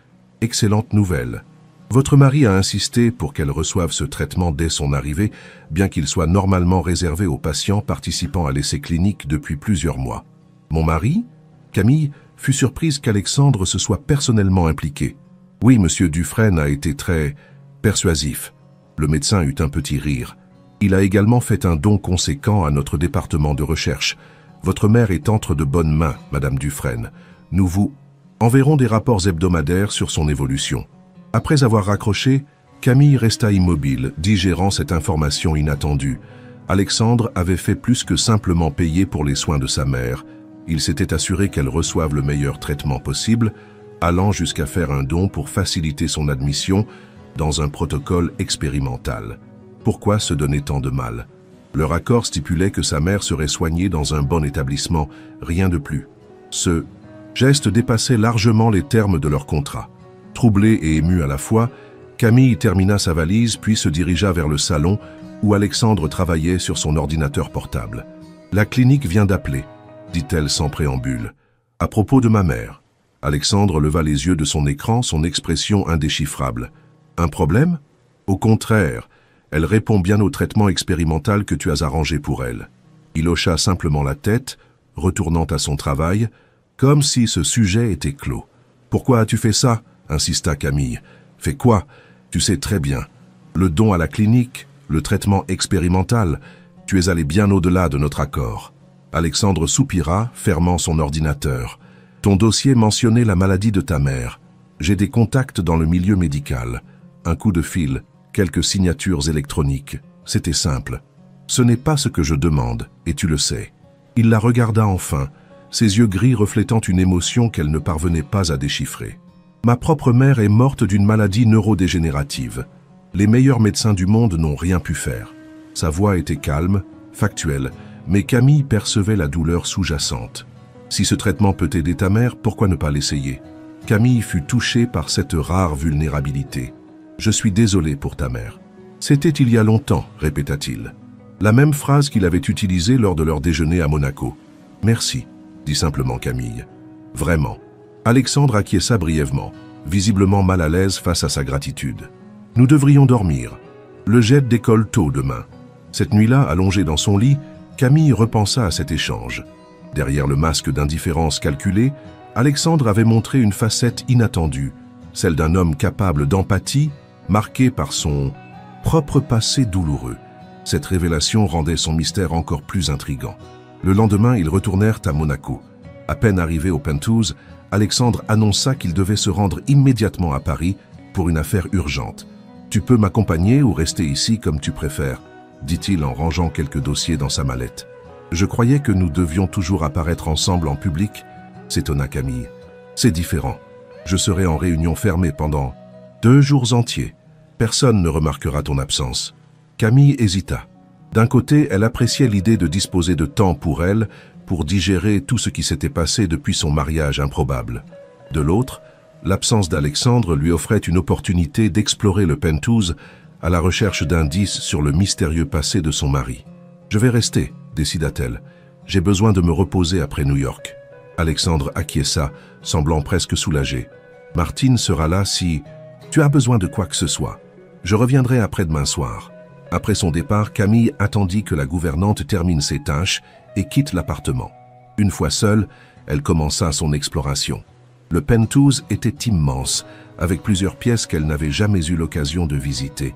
excellente nouvelle. Votre mari a insisté pour qu'elle reçoive ce traitement dès son arrivée, bien qu'il soit normalement réservé aux patients participant à l'essai clinique depuis plusieurs mois. »« Mon mari ?» Camille fut surprise qu'Alexandre se soit personnellement impliqué. « Oui, monsieur Dufresne a été très persuasif. » Le médecin eut un petit rire. « Il a également fait un don conséquent à notre département de recherche. Votre mère est entre de bonnes mains, madame Dufresne. Nous vous enverrons des rapports hebdomadaires sur son évolution. » Après avoir raccroché, Camille resta immobile, digérant cette information inattendue. Alexandre avait fait plus que simplement payer pour les soins de sa mère. Il s'était assuré qu'elle reçoive le meilleur traitement possible, allant jusqu'à faire un don pour faciliter son admission dans un protocole expérimental. Pourquoi se donner tant de mal? Leur accord stipulait que sa mère serait soignée dans un bon établissement, rien de plus. Ce geste dépassait largement les termes de leur contrat. Troublée et émue à la fois, Camille termina sa valise puis se dirigea vers le salon où Alexandre travaillait sur son ordinateur portable. « La clinique vient d'appeler », dit-elle sans préambule. « À propos de ma mère. » Alexandre leva les yeux de son écran, son expression indéchiffrable. « Un problème ? Au contraire, elle répond bien au traitement expérimental que tu as arrangé pour elle. » Il hocha simplement la tête, retournant à son travail, comme si ce sujet était clos. « Pourquoi as-tu fait ça ?» insista Camille. « Fais quoi? Tu sais très bien. Le don à la clinique, le traitement expérimental, tu es allé bien au-delà de notre accord. » Alexandre soupira, fermant son ordinateur. « Ton dossier mentionnait la maladie de ta mère. J'ai des contacts dans le milieu médical. Un coup de fil, quelques signatures électroniques. C'était simple. Ce n'est pas ce que je demande, et tu le sais. » Il la regarda enfin, ses yeux gris reflétant une émotion qu'elle ne parvenait pas à déchiffrer. « Ma propre mère est morte d'une maladie neurodégénérative. Les meilleurs médecins du monde n'ont rien pu faire. » Sa voix était calme, factuelle, mais Camille percevait la douleur sous-jacente. « Si ce traitement peut aider ta mère, pourquoi ne pas l'essayer ?» Camille fut touchée par cette rare vulnérabilité. « Je suis désolé pour ta mère. »« C'était il y a longtemps, » répéta-t-il. La même phrase qu'il avait utilisée lors de leur déjeuner à Monaco. « Merci, » dit simplement Camille. « Vraiment. » Alexandre acquiesça brièvement, visiblement mal à l'aise face à sa gratitude. « Nous devrions dormir. Le jet décolle tôt demain. » Cette nuit-là, allongée dans son lit, Camille repensa à cet échange. Derrière le masque d'indifférence calculée, Alexandre avait montré une facette inattendue, celle d'un homme capable d'empathie, marqué par son propre passé douloureux. Cette révélation rendait son mystère encore plus intrigant. Le lendemain, ils retournèrent à Monaco. À peine arrivé au Penthouse, Alexandre annonça qu'il devait se rendre immédiatement à Paris pour une affaire urgente. « Tu peux m'accompagner ou rester ici comme tu préfères », dit-il en rangeant quelques dossiers dans sa mallette. « Je croyais que nous devions toujours apparaître ensemble en public », s'étonna Camille. « C'est différent. Je serai en réunion fermée pendant 2 jours entiers. Personne ne remarquera ton absence. » Camille hésita. D'un côté, elle appréciait l'idée de disposer de temps pour elle, pour digérer tout ce qui s'était passé depuis son mariage improbable. De l'autre, l'absence d'Alexandre lui offrait une opportunité d'explorer le Penthouse à la recherche d'indices sur le mystérieux passé de son mari. « Je vais rester », décida-t-elle. « J'ai besoin de me reposer après New York. » Alexandre acquiesça, semblant presque soulagé. « Martine sera là si tu as besoin de quoi que ce soit. Je reviendrai après-demain soir. » Après son départ, Camille attendit que la gouvernante termine ses tâches et quitte l'appartement. Une fois seule, elle commença son exploration. Le Penthouse était immense, avec plusieurs pièces qu'elle n'avait jamais eu l'occasion de visiter,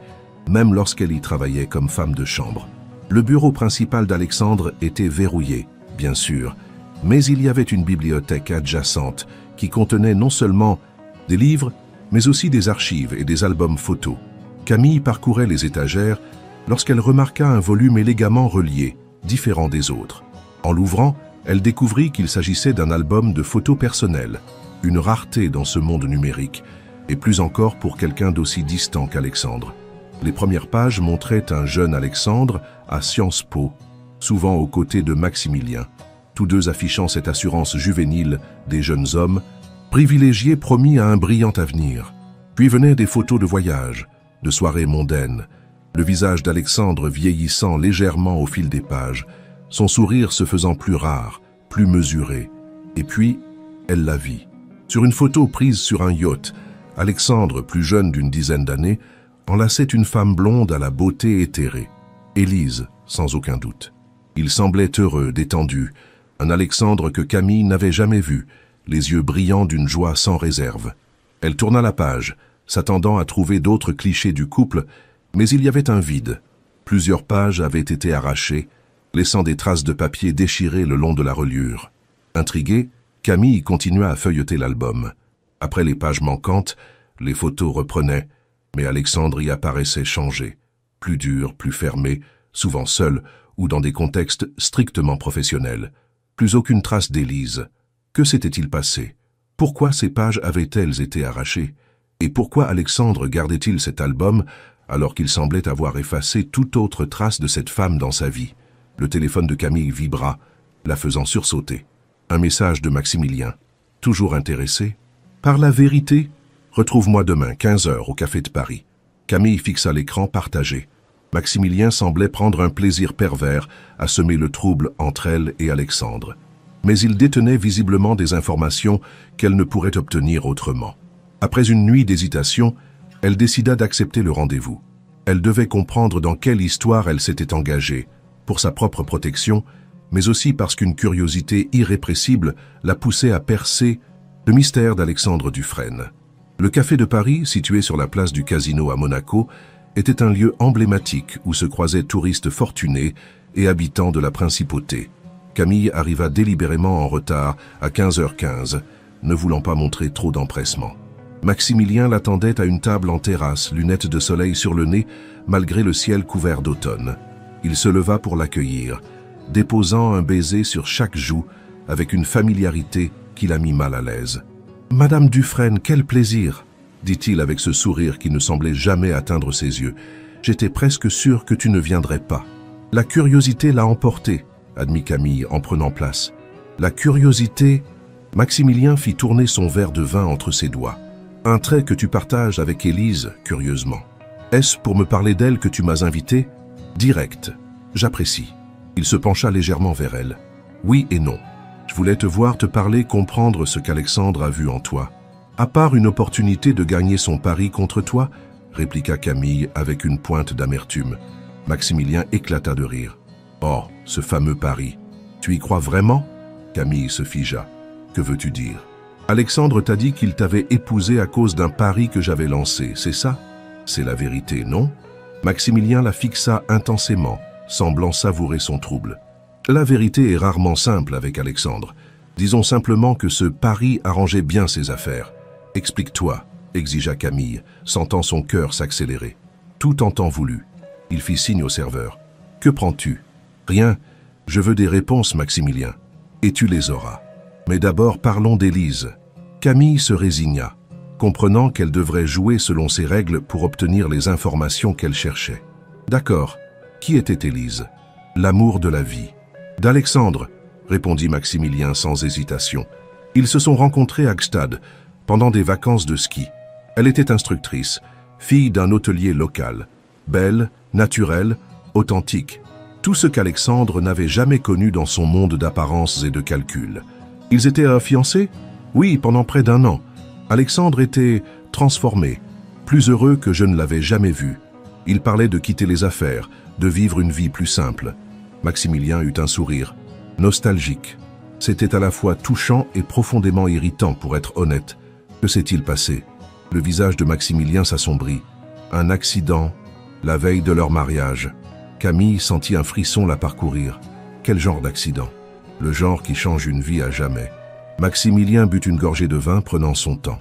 même lorsqu'elle y travaillait comme femme de chambre. Le bureau principal d'Alexandre était verrouillé, bien sûr, mais il y avait une bibliothèque adjacente qui contenait non seulement des livres, mais aussi des archives et des albums photos. Camille parcourait les étagères, lorsqu'elle remarqua un volume élégamment relié, différent des autres. En l'ouvrant, elle découvrit qu'il s'agissait d'un album de photos personnelles, une rareté dans ce monde numérique, et plus encore pour quelqu'un d'aussi distant qu'Alexandre. Les premières pages montraient un jeune Alexandre à Sciences Po, souvent aux côtés de Maximilien, tous deux affichant cette assurance juvénile des jeunes hommes, privilégiés promis à un brillant avenir. Puis venaient des photos de voyage, de soirées mondaines, le visage d'Alexandre vieillissant légèrement au fil des pages, son sourire se faisant plus rare, plus mesuré. Et puis, elle la vit. Sur une photo prise sur un yacht, Alexandre, plus jeune d'une dizaine d'années, enlaçait une femme blonde à la beauté éthérée. Élise, sans aucun doute. Il semblait heureux, détendu, un Alexandre que Camille n'avait jamais vu, les yeux brillants d'une joie sans réserve. Elle tourna la page, s'attendant à trouver d'autres clichés du couple, mais il y avait un vide. Plusieurs pages avaient été arrachées, laissant des traces de papier déchirées le long de la reliure. Intriguée, Camille continua à feuilleter l'album. Après les pages manquantes, les photos reprenaient, mais Alexandre y apparaissait changé, plus dur, plus fermé, souvent seul ou dans des contextes strictement professionnels. Plus aucune trace d'Élise. Que s'était-il passé? Pourquoi ces pages avaient-elles été arrachées? Et pourquoi Alexandre gardait-il cet album alors qu'il semblait avoir effacé toute autre trace de cette femme dans sa vie? Le téléphone de Camille vibra, la faisant sursauter. Un message de Maximilien. Toujours intéressé? Par la vérité, retrouve-moi demain, 15 h, au Café de Paris. Camille fixa l'écran partagé. Maximilien semblait prendre un plaisir pervers à semer le trouble entre elle et Alexandre. Mais il détenait visiblement des informations qu'elle ne pourrait obtenir autrement. Après une nuit d'hésitation, elle décida d'accepter le rendez-vous. Elle devait comprendre dans quelle histoire elle s'était engagée, pour sa propre protection, mais aussi parce qu'une curiosité irrépressible la poussait à percer le mystère d'Alexandre Dufresne. Le Café de Paris, situé sur la place du Casino à Monaco, était un lieu emblématique où se croisaient touristes fortunés et habitants de la principauté. Camille arriva délibérément en retard à 15h15, ne voulant pas montrer trop d'empressement. Maximilien l'attendait à une table en terrasse, lunettes de soleil sur le nez, malgré le ciel couvert d'automne. Il se leva pour l'accueillir, déposant un baiser sur chaque joue avec une familiarité qui la mit mal à l'aise. « Madame Dufresne, quel plaisir !» dit-il avec ce sourire qui ne semblait jamais atteindre ses yeux. « J'étais presque sûr que tu ne viendrais pas. » « La curiosité l'a emporté, » admit Camille en prenant place. « La curiosité... » Maximilien fit tourner son verre de vin entre ses doigts. « Un trait que tu partages avec Élise, curieusement. Est-ce pour me parler d'elle que tu m'as invité ? Direct. J'apprécie. » Il se pencha légèrement vers elle. « Oui et non. Je voulais te voir te parler, comprendre ce qu'Alexandre a vu en toi. À part une opportunité de gagner son pari contre toi, répliqua Camille avec une pointe d'amertume. Maximilien éclata de rire. « Oh, ce fameux pari. Tu y crois vraiment ?» Camille se figea. « Que veux-tu dire ? Alexandre t'a dit qu'il t'avait épousée à cause d'un pari que j'avais lancé, c'est ça ? C'est la vérité, non ?» Maximilien la fixa intensément, semblant savourer son trouble. La vérité est rarement simple avec Alexandre. Disons simplement que ce pari arrangeait bien ses affaires. « Explique-toi », exigea Camille, sentant son cœur s'accélérer. Tout en temps voulu. Il fit signe au serveur. « Que prends-tu »« Rien. Je veux des réponses, Maximilien. Et tu les auras. Mais d'abord parlons d'Élise. » Camille se résigna, comprenant qu'elle devrait jouer selon ses règles pour obtenir les informations qu'elle cherchait. « D'accord. Qui était Élise ?»« L'amour de la vie. »« D'Alexandre, » répondit Maximilien sans hésitation. Ils se sont rencontrés à Gstad, pendant des vacances de ski. Elle était instructrice, fille d'un hôtelier local. Belle, naturelle, authentique. Tout ce qu'Alexandre n'avait jamais connu dans son monde d'apparences et de calculs. Ils étaient fiancés ? Oui, pendant près d'1 an. Alexandre était transformé, plus heureux que je ne l'avais jamais vu. Il parlait de quitter les affaires, de vivre une vie plus simple. Maximilien eut un sourire, nostalgique. C'était à la fois touchant et profondément irritant, pour être honnête. Que s'est-il passé ? Le visage de Maximilien s'assombrit. Un accident, la veille de leur mariage. Camille sentit un frisson la parcourir. Quel genre d'accident ? Le genre qui change une vie à jamais. Maximilien but une gorgée de vin, prenant son temps.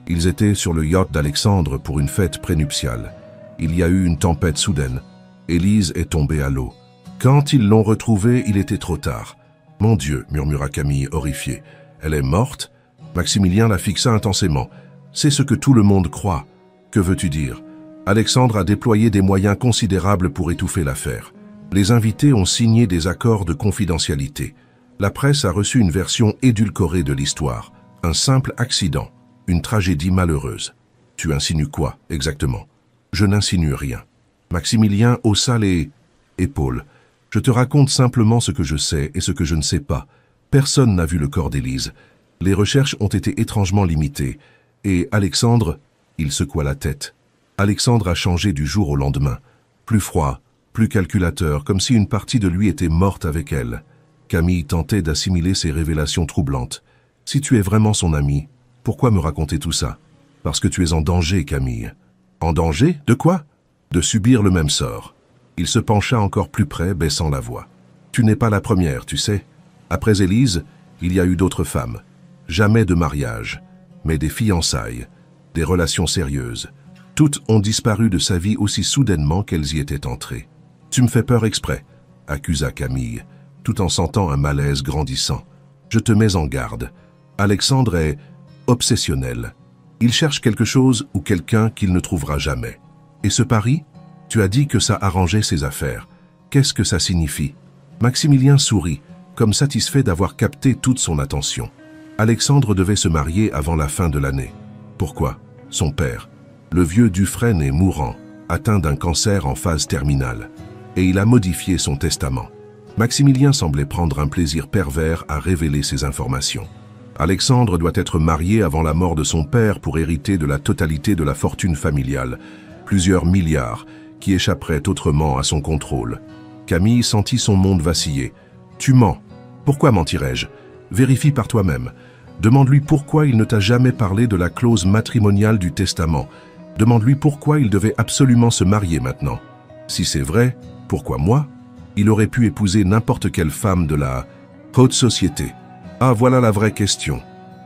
Ils étaient sur le yacht d'Alexandre pour une fête prénuptiale. Il y a eu une tempête soudaine. Élise est tombée à l'eau. Quand ils l'ont retrouvée, il était trop tard. « Mon Dieu !» murmura Camille, horrifiée. « Elle est morte ?» Maximilien la fixa intensément. « C'est ce que tout le monde croit. Que veux-tu dire ?» Alexandre a déployé des moyens considérables pour étouffer l'affaire. Les invités ont signé des accords de confidentialité. La presse a reçu une version édulcorée de l'histoire. Un simple accident. Une tragédie malheureuse. Tu insinues quoi, exactement? Je n'insinue rien. Maximilien haussa les épaules. Je te raconte simplement ce que je sais et ce que je ne sais pas. Personne n'a vu le corps d'Élise. Les recherches ont été étrangement limitées. Et Alexandre, il secoua la tête. Alexandre a changé du jour au lendemain. Plus froid, plus calculateur, comme si une partie de lui était morte avec elle. Camille tentait d'assimiler ces révélations troublantes. Si tu es vraiment son ami, pourquoi me raconter tout ça? Parce que tu es en danger, Camille. En danger? De quoi? De subir le même sort. Il se pencha encore plus près, baissant la voix. Tu n'es pas la première, tu sais. Après Élise, il y a eu d'autres femmes. Jamais de mariage, mais des fiançailles, des relations sérieuses. Toutes ont disparu de sa vie aussi soudainement qu'elles y étaient entrées. Tu me fais peur exprès, accusa Camille, tout en sentant un malaise grandissant. Je te mets en garde. Alexandre est obsessionnel. Il cherche quelque chose ou quelqu'un qu'il ne trouvera jamais. Et ce pari? Tu as dit que ça arrangeait ses affaires. Qu'est-ce que ça signifie? Maximilien sourit, comme satisfait d'avoir capté toute son attention. Alexandre devait se marier avant la fin de l'année. Pourquoi? Son père. Le vieux Dufresne est mourant, atteint d'un cancer en phase terminale, et il a modifié son testament. Maximilien semblait prendre un plaisir pervers à révéler ces informations. Alexandre doit être marié avant la mort de son père pour hériter de la totalité de la fortune familiale, plusieurs milliards, qui échapperaient autrement à son contrôle. Camille sentit son monde vaciller. « Tu mens. Pourquoi mentirais-je? Vérifie par toi-même. Demande-lui pourquoi il ne t'a jamais parlé de la clause matrimoniale du testament. Demande-lui pourquoi il devait absolument se marier maintenant. Si c'est vrai, pourquoi moi? Il aurait pu épouser n'importe quelle femme de la haute société. Ah, voilà la vraie question. »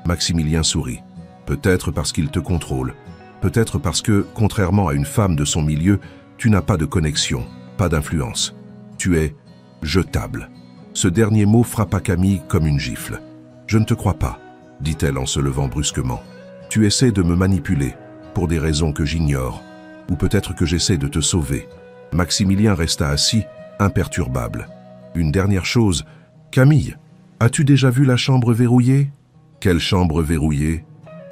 Maximilien sourit. Peut-être parce qu'il te contrôle. Peut-être parce que, contrairement à une femme de son milieu, tu n'as pas de connexion, pas d'influence. Tu es jetable. Ce dernier mot frappa Camille comme une gifle. « Je ne te crois pas, » dit-elle en se levant brusquement. « Tu essaies de me manipuler, pour des raisons que j'ignore, ou peut-être que j'essaie de te sauver. » Maximilien resta assis, imperturbable. « Une dernière chose, Camille, as-tu déjà vu la chambre verrouillée? » « Quelle chambre verrouillée? »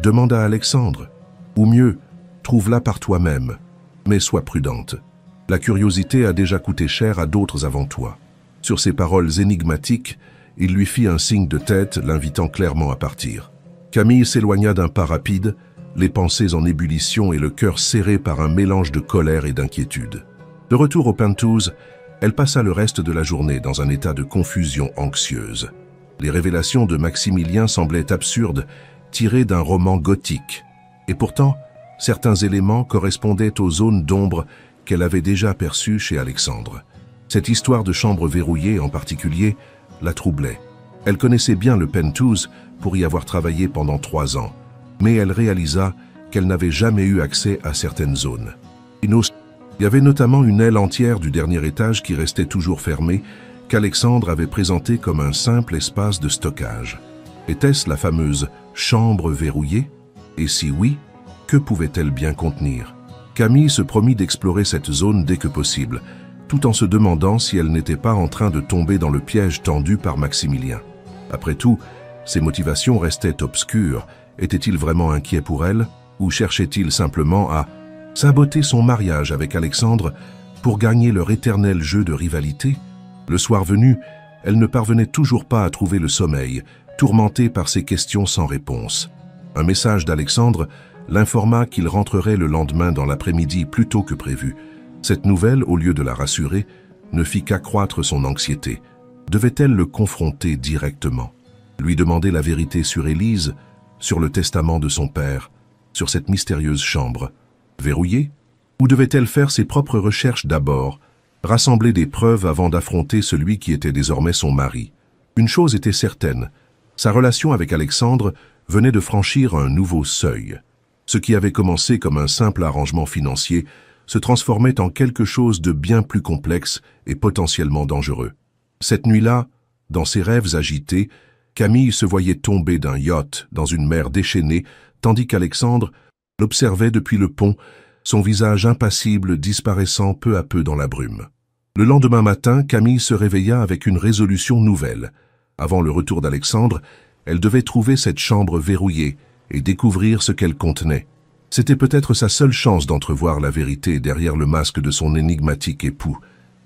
demanda Alexandre. « Ou mieux, trouve-la par toi-même, mais sois prudente. La curiosité a déjà coûté cher à d'autres avant toi. » Sur ces paroles énigmatiques, il lui fit un signe de tête, l'invitant clairement à partir. Camille s'éloigna d'un pas rapide, les pensées en ébullition et le cœur serré par un mélange de colère et d'inquiétude. De retour au Penthouse, elle passa le reste de la journée dans un état de confusion anxieuse. Les révélations de Maximilien semblaient absurdes, tirées d'un roman gothique. Et pourtant, certains éléments correspondaient aux zones d'ombre qu'elle avait déjà perçues chez Alexandre. Cette histoire de chambre verrouillée en particulier la troublait. Elle connaissait bien le Penthouse pour y avoir travaillé pendant 3 ans, mais elle réalisa qu'elle n'avait jamais eu accès à certaines zones. Il y avait notamment une aile entière du dernier étage qui restait toujours fermée, qu'Alexandre avait présenté comme un simple espace de stockage. Était-ce la fameuse chambre verrouillée? Et si oui, que pouvait-elle bien contenir? Camille se promit d'explorer cette zone dès que possible, tout en se demandant si elle n'était pas en train de tomber dans le piège tendu par Maximilien. Après tout, ses motivations restaient obscures. Était-il vraiment inquiet pour elle, ou cherchait-il simplement à saboter son mariage avec Alexandre pour gagner leur éternel jeu de rivalité? Le soir venu, elle ne parvenait toujours pas à trouver le sommeil, tourmentée par ces questions sans réponse. Un message d'Alexandre l'informa qu'il rentrerait le lendemain dans l'après-midi plus tôt que prévu. Cette nouvelle, au lieu de la rassurer, ne fit qu'accroître son anxiété. Devait-elle le confronter directement? Lui demander la vérité sur Élise, sur le testament de son père, sur cette mystérieuse chambre? Verrouillée? Ou devait-elle faire ses propres recherches d'abord, rassembler des preuves avant d'affronter celui qui était désormais son mari? Une chose était certaine, sa relation avec Alexandre venait de franchir un nouveau seuil. Ce qui avait commencé comme un simple arrangement financier se transformait en quelque chose de bien plus complexe et potentiellement dangereux. Cette nuit-là, dans ses rêves agités, Camille se voyait tomber d'un yacht dans une mer déchaînée, tandis qu'Alexandre l'observait depuis le pont, son visage impassible disparaissant peu à peu dans la brume. Le lendemain matin, Camille se réveilla avec une résolution nouvelle. Avant le retour d'Alexandre, elle devait trouver cette chambre verrouillée et découvrir ce qu'elle contenait. C'était peut-être sa seule chance d'entrevoir la vérité derrière le masque de son énigmatique époux.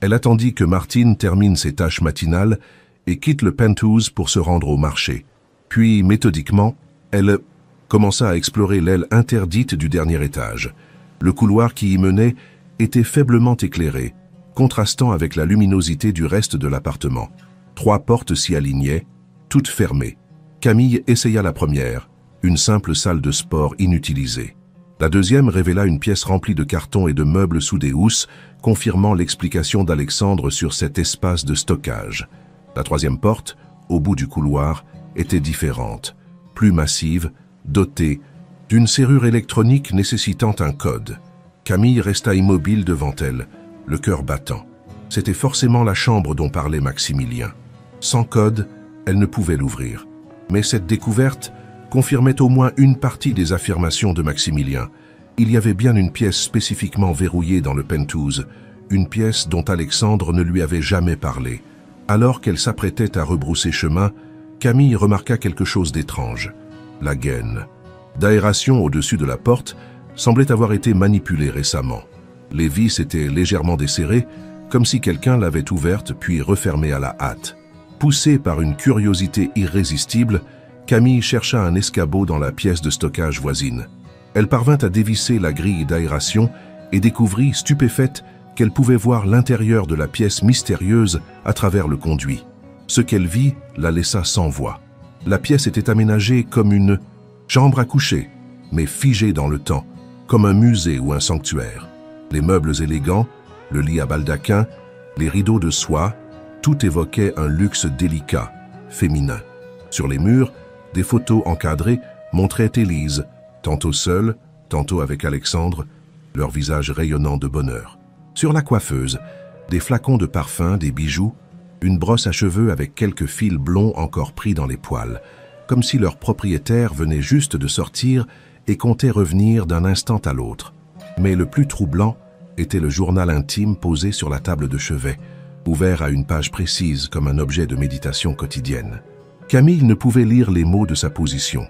Elle attendit que Martine termine ses tâches matinales et quitte le penthouse pour se rendre au marché. Puis, méthodiquement, elle commença à explorer l'aile interdite du dernier étage. Le couloir qui y menait était faiblement éclairé, contrastant avec la luminosité du reste de l'appartement. 3 portes s'y alignaient, toutes fermées. Camille essaya la première, une simple salle de sport inutilisée. La deuxième révéla une pièce remplie de cartons et de meubles sous des housses, confirmant l'explication d'Alexandre sur cet espace de stockage. La troisième porte, au bout du couloir, était différente, plus massive, dotée d'une serrure électronique nécessitant un code. Camille resta immobile devant elle, le cœur battant. C'était forcément la chambre dont parlait Maximilien. Sans code, elle ne pouvait l'ouvrir. Mais cette découverte confirmait au moins une partie des affirmations de Maximilien. Il y avait bien une pièce spécifiquement verrouillée dans le penthouse, une pièce dont Alexandre ne lui avait jamais parlé. Alors qu'elle s'apprêtait à rebrousser chemin, Camille remarqua quelque chose d'étrange. La gaine d'aération au-dessus de la porte semblait avoir été manipulée récemment. Les vis étaient légèrement desserrées, comme si quelqu'un l'avait ouverte puis refermée à la hâte. Poussée par une curiosité irrésistible, Camille chercha un escabeau dans la pièce de stockage voisine. Elle parvint à dévisser la grille d'aération et découvrit, stupéfaite, qu'elle pouvait voir l'intérieur de la pièce mystérieuse à travers le conduit. Ce qu'elle vit la laissa sans voix. La pièce était aménagée comme une chambre à coucher, mais figée dans le temps, comme un musée ou un sanctuaire. Les meubles élégants, le lit à baldaquin, les rideaux de soie, tout évoquait un luxe délicat, féminin. Sur les murs, des photos encadrées montraient Élise, tantôt seule, tantôt avec Alexandre, leur visage rayonnant de bonheur. Sur la coiffeuse, des flacons de parfum, des bijoux, une brosse à cheveux avec quelques fils blonds encore pris dans les poils, comme si leur propriétaire venait juste de sortir et comptait revenir d'un instant à l'autre. Mais le plus troublant était le journal intime posé sur la table de chevet, ouvert à une page précise comme un objet de méditation quotidienne. Camille ne pouvait lire les mots de sa position,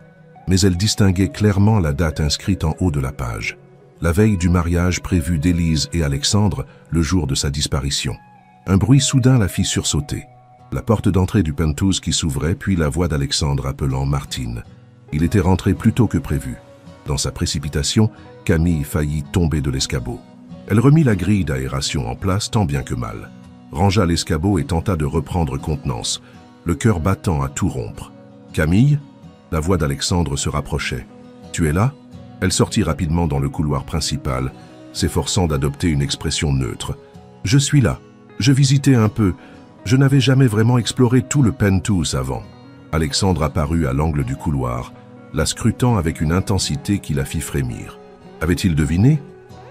mais elle distinguait clairement la date inscrite en haut de la page. La veille du mariage prévu d'Élise et Alexandre, le jour de sa disparition. Un bruit soudain la fit sursauter. La porte d'entrée du penthouse qui s'ouvrait, puis la voix d'Alexandre appelant Martine. Il était rentré plus tôt que prévu. Dans sa précipitation, Camille faillit tomber de l'escabeau. Elle remit la grille d'aération en place tant bien que mal, rangea l'escabeau et tenta de reprendre contenance, le cœur battant à tout rompre. « Camille ?» La voix d'Alexandre se rapprochait. « Tu es là ?» Elle sortit rapidement dans le couloir principal, s'efforçant d'adopter une expression neutre. « Je suis là. Je visitais un peu. Je n'avais jamais vraiment exploré tout le penthouse avant. » Alexandre apparut à l'angle du couloir, la scrutant avec une intensité qui la fit frémir. Avait-il deviné?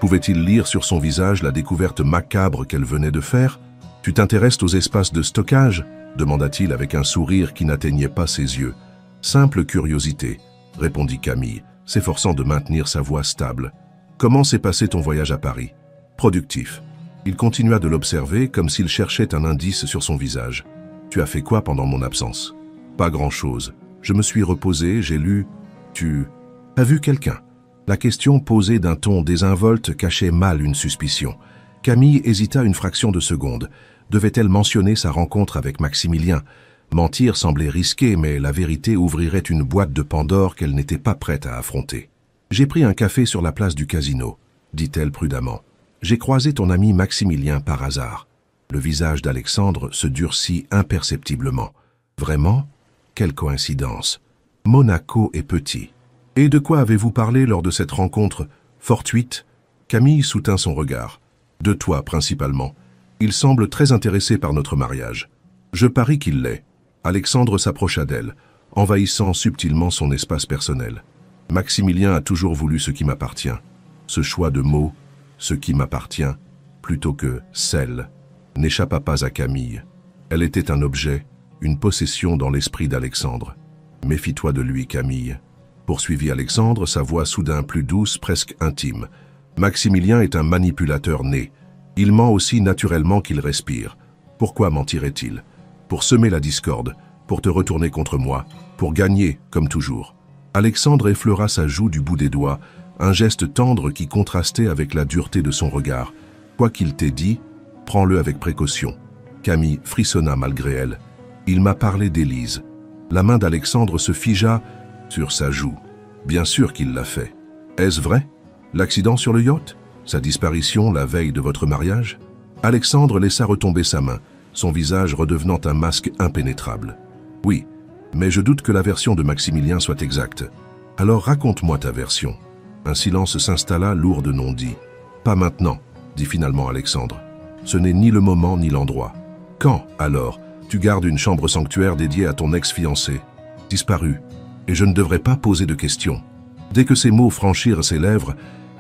Pouvait-il lire sur son visage la découverte macabre qu'elle venait de faire? « Tu t'intéresses aux espaces de stockage ?» demanda-t-il avec un sourire qui n'atteignait pas ses yeux. « Simple curiosité, » répondit Camille, s'efforçant de maintenir sa voix stable. « Comment s'est passé ton voyage à Paris ?»« Productif. » Il continua de l'observer comme s'il cherchait un indice sur son visage. « Tu as fait quoi pendant mon absence ?»« Pas grand-chose. Je me suis reposé, j'ai lu. Tu as vu quelqu'un ?» La question posée d'un ton désinvolte cachait mal une suspicion. Camille hésita une fraction de seconde. Devait-elle mentionner sa rencontre avec Maximilien? Mentir semblait risqué, mais la vérité ouvrirait une boîte de Pandore qu'elle n'était pas prête à affronter. « J'ai pris un café sur la place du casino, » dit-elle prudemment. « J'ai croisé ton ami Maximilien par hasard. » Le visage d'Alexandre se durcit imperceptiblement. « Vraiment? Quelle coïncidence. Monaco est petit. »« Et de quoi avez-vous parlé lors de cette rencontre fortuite ?» Camille soutint son regard. « De toi, principalement. Il semble très intéressé par notre mariage. »« Je parie qu'il l'est. » Alexandre s'approcha d'elle, envahissant subtilement son espace personnel. « Maximilien a toujours voulu ce qui m'appartient. » Ce choix de mots ce qui m'appartient, plutôt que celle, n'échappa pas à Camille. Elle était un objet, une possession dans l'esprit d'Alexandre. Méfie-toi de lui, Camille. Poursuivit Alexandre, sa voix soudain plus douce, presque intime. Maximilien est un manipulateur né. Il ment aussi naturellement qu'il respire. Pourquoi mentirait-il? Pour semer la discorde, pour te retourner contre moi, pour gagner, comme toujours. Alexandre effleura sa joue du bout des doigts, un geste tendre qui contrastait avec la dureté de son regard. Quoi qu'il t'ait dit, prends-le avec précaution. Camille frissonna malgré elle. Il m'a parlé d'Élise. La main d'Alexandre se figea sur sa joue. Bien sûr qu'il l'a fait. Est-ce vrai? L'accident sur le yacht? Sa disparition la veille de votre mariage? Alexandre laissa retomber sa main, son visage redevenant un masque impénétrable. Oui, mais je doute que la version de Maximilien soit exacte. Alors raconte-moi ta version. Un silence s'installa, lourd de non-dits. Pas maintenant, dit finalement Alexandre. Ce n'est ni le moment ni l'endroit. Quand, alors, tu gardes une chambre sanctuaire dédiée à ton ex-fiancé? Disparu. Et je ne devrais pas poser de questions. Dès que ces mots franchirent ses lèvres,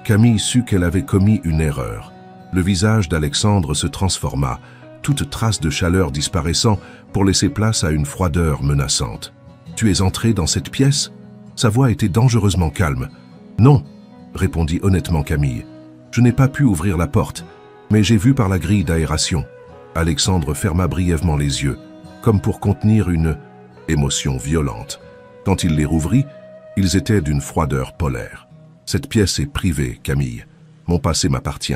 Camille sut qu'elle avait commis une erreur. Le visage d'Alexandre se transforma, toute trace de chaleur disparaissant pour laisser place à une froideur menaçante. « Tu es entré dans cette pièce ?» Sa voix était dangereusement calme. « Non », répondit honnêtement Camille. « Je n'ai pas pu ouvrir la porte, mais j'ai vu par la grille d'aération. » Alexandre ferma brièvement les yeux, comme pour contenir une émotion violente. Quand il les rouvrit, ils étaient d'une froideur polaire. « Cette pièce est privée, Camille. Mon passé m'appartient.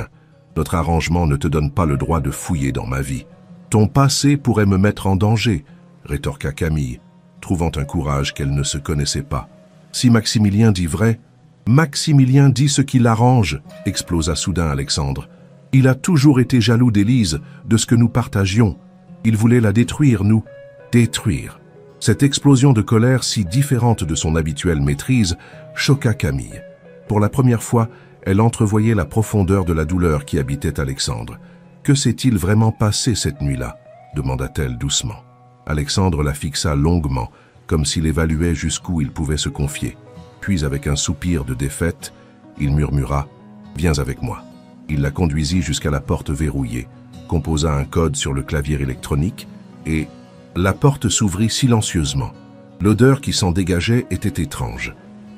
Notre arrangement ne te donne pas le droit de fouiller dans ma vie. Ton passé pourrait me mettre en danger, rétorqua Camille, trouvant un courage qu'elle ne se connaissait pas. Si Maximilien dit vrai, Maximilien dit ce qui l'arrange, explosa soudain Alexandre. Il a toujours été jaloux d'Élise, de ce que nous partagions. Il voulait la détruire, nous. Détruire. Cette explosion de colère si différente de son habituelle maîtrise choqua Camille. Pour la première fois, elle entrevoyait la profondeur de la douleur qui habitait Alexandre. « Que s'est-il vraiment passé cette nuit-là » demanda-t-elle doucement. Alexandre la fixa longuement, comme s'il évaluait jusqu'où il pouvait se confier. Puis, avec un soupir de défaite, il murmura « Viens avec moi ». Il la conduisit jusqu'à la porte verrouillée, composa un code sur le clavier électronique et la porte s'ouvrit silencieusement. L'odeur qui s'en dégageait était étrange.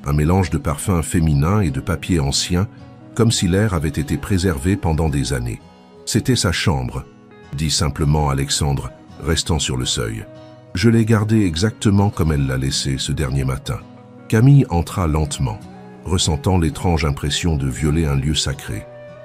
Un mélange de parfums féminins et de papier ancien, comme si l'air avait été préservé pendant des années. C'était sa chambre, dit simplement Alexandre, restant sur le seuil. Je l'ai gardée exactement comme elle l'a laissée ce dernier matin. Camille entra lentement, ressentant l'étrange impression de violer un lieu sacré.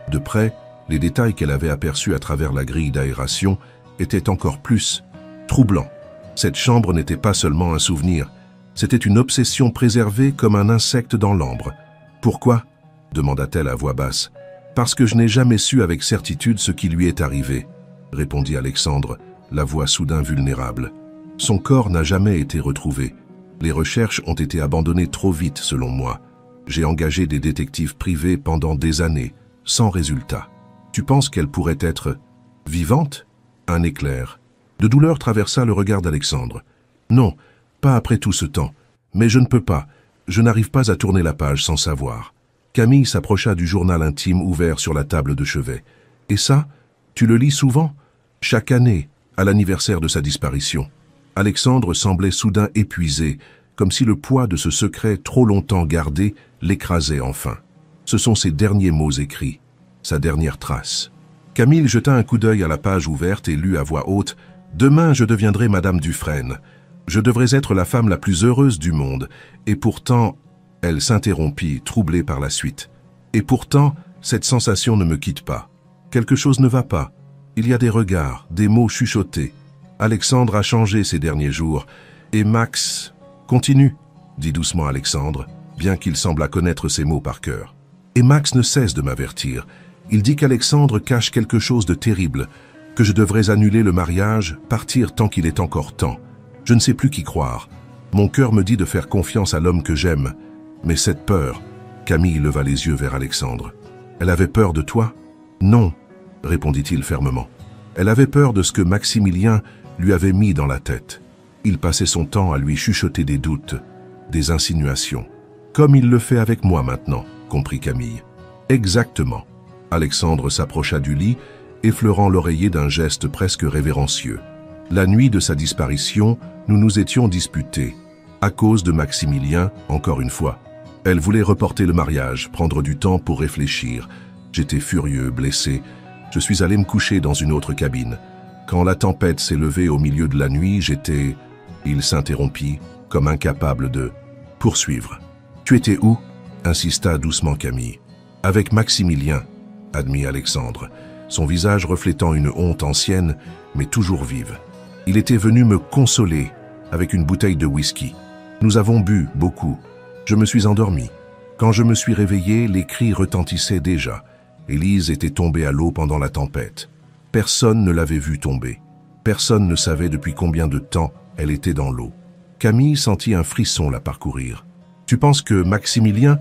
De près, les détails qu'elle avait aperçus à travers la grille d'aération étaient encore plus troublants. Cette chambre n'était pas seulement un souvenir, c'était une obsession préservée comme un insecte dans l'ambre. « Pourquoi » demanda-t-elle à voix basse. « Parce que je n'ai jamais su avec certitude ce qui lui est arrivé » répondit Alexandre, la voix soudain vulnérable. Son corps n'a jamais été retrouvé. Les recherches ont été abandonnées trop vite, selon moi. J'ai engagé des détectives privés pendant des années, sans résultat. Tu penses qu'elle pourrait être vivante? Un éclair de douleur traversa le regard d'Alexandre. Non, pas après tout ce temps. Mais je ne peux pas. Je n'arrive pas à tourner la page sans savoir. Camille s'approcha du journal intime ouvert sur la table de chevet. Et ça, tu le lis souvent? Chaque année, à l'anniversaire de sa disparition. Alexandre semblait soudain épuisé, comme si le poids de ce secret trop longtemps gardé l'écrasait enfin. Ce sont ses derniers mots écrits, sa dernière trace. Camille jeta un coup d'œil à la page ouverte et lut à voix haute « Demain, je deviendrai Madame Dufresne. Je devrais être la femme la plus heureuse du monde. Et pourtant... » Elle s'interrompit, troublée par la suite. « Et pourtant, cette sensation ne me quitte pas. Quelque chose ne va pas. Il y a des regards, des mots chuchotés. Alexandre a changé ces derniers jours. Et Max... » « Continue, » dit doucement Alexandre, bien qu'il semblât connaître ces mots par cœur. « Et Max ne cesse de m'avertir. Il dit qu'Alexandre cache quelque chose de terrible, que je devrais annuler le mariage, partir tant qu'il est encore temps. Je ne sais plus qui croire. Mon cœur me dit de faire confiance à l'homme que j'aime. Mais cette peur... » Camille leva les yeux vers Alexandre. « Elle avait peur de toi ?»« Non, » répondit-il fermement. « Elle avait peur de ce que Maximilien lui avait mis dans la tête. Il passait son temps à lui chuchoter des doutes, des insinuations. Comme il le fait avec moi maintenant, comprit Camille. Exactement. Alexandre s'approcha du lit, effleurant l'oreiller d'un geste presque révérencieux. La nuit de sa disparition, nous nous étions disputés. À cause de Maximilien, encore une fois. Elle voulait reporter le mariage, prendre du temps pour réfléchir. J'étais furieux, blessé. Je suis allé me coucher dans une autre cabine. Quand la tempête s'est levée au milieu de la nuit, j'étais... Il s'interrompit, comme incapable de poursuivre. « Tu étais où ?» insista doucement Camille. « Avec Maximilien », admit Alexandre, son visage reflétant une honte ancienne, mais toujours vive. Il était venu me consoler avec une bouteille de whisky. Nous avons bu beaucoup. Je me suis endormi. Quand je me suis réveillé, les cris retentissaient déjà. Élise était tombée à l'eau pendant la tempête. Personne ne l'avait vue tomber. Personne ne savait depuis combien de temps elle était dans l'eau. Camille sentit un frisson la parcourir. « Tu penses que Maximilien... »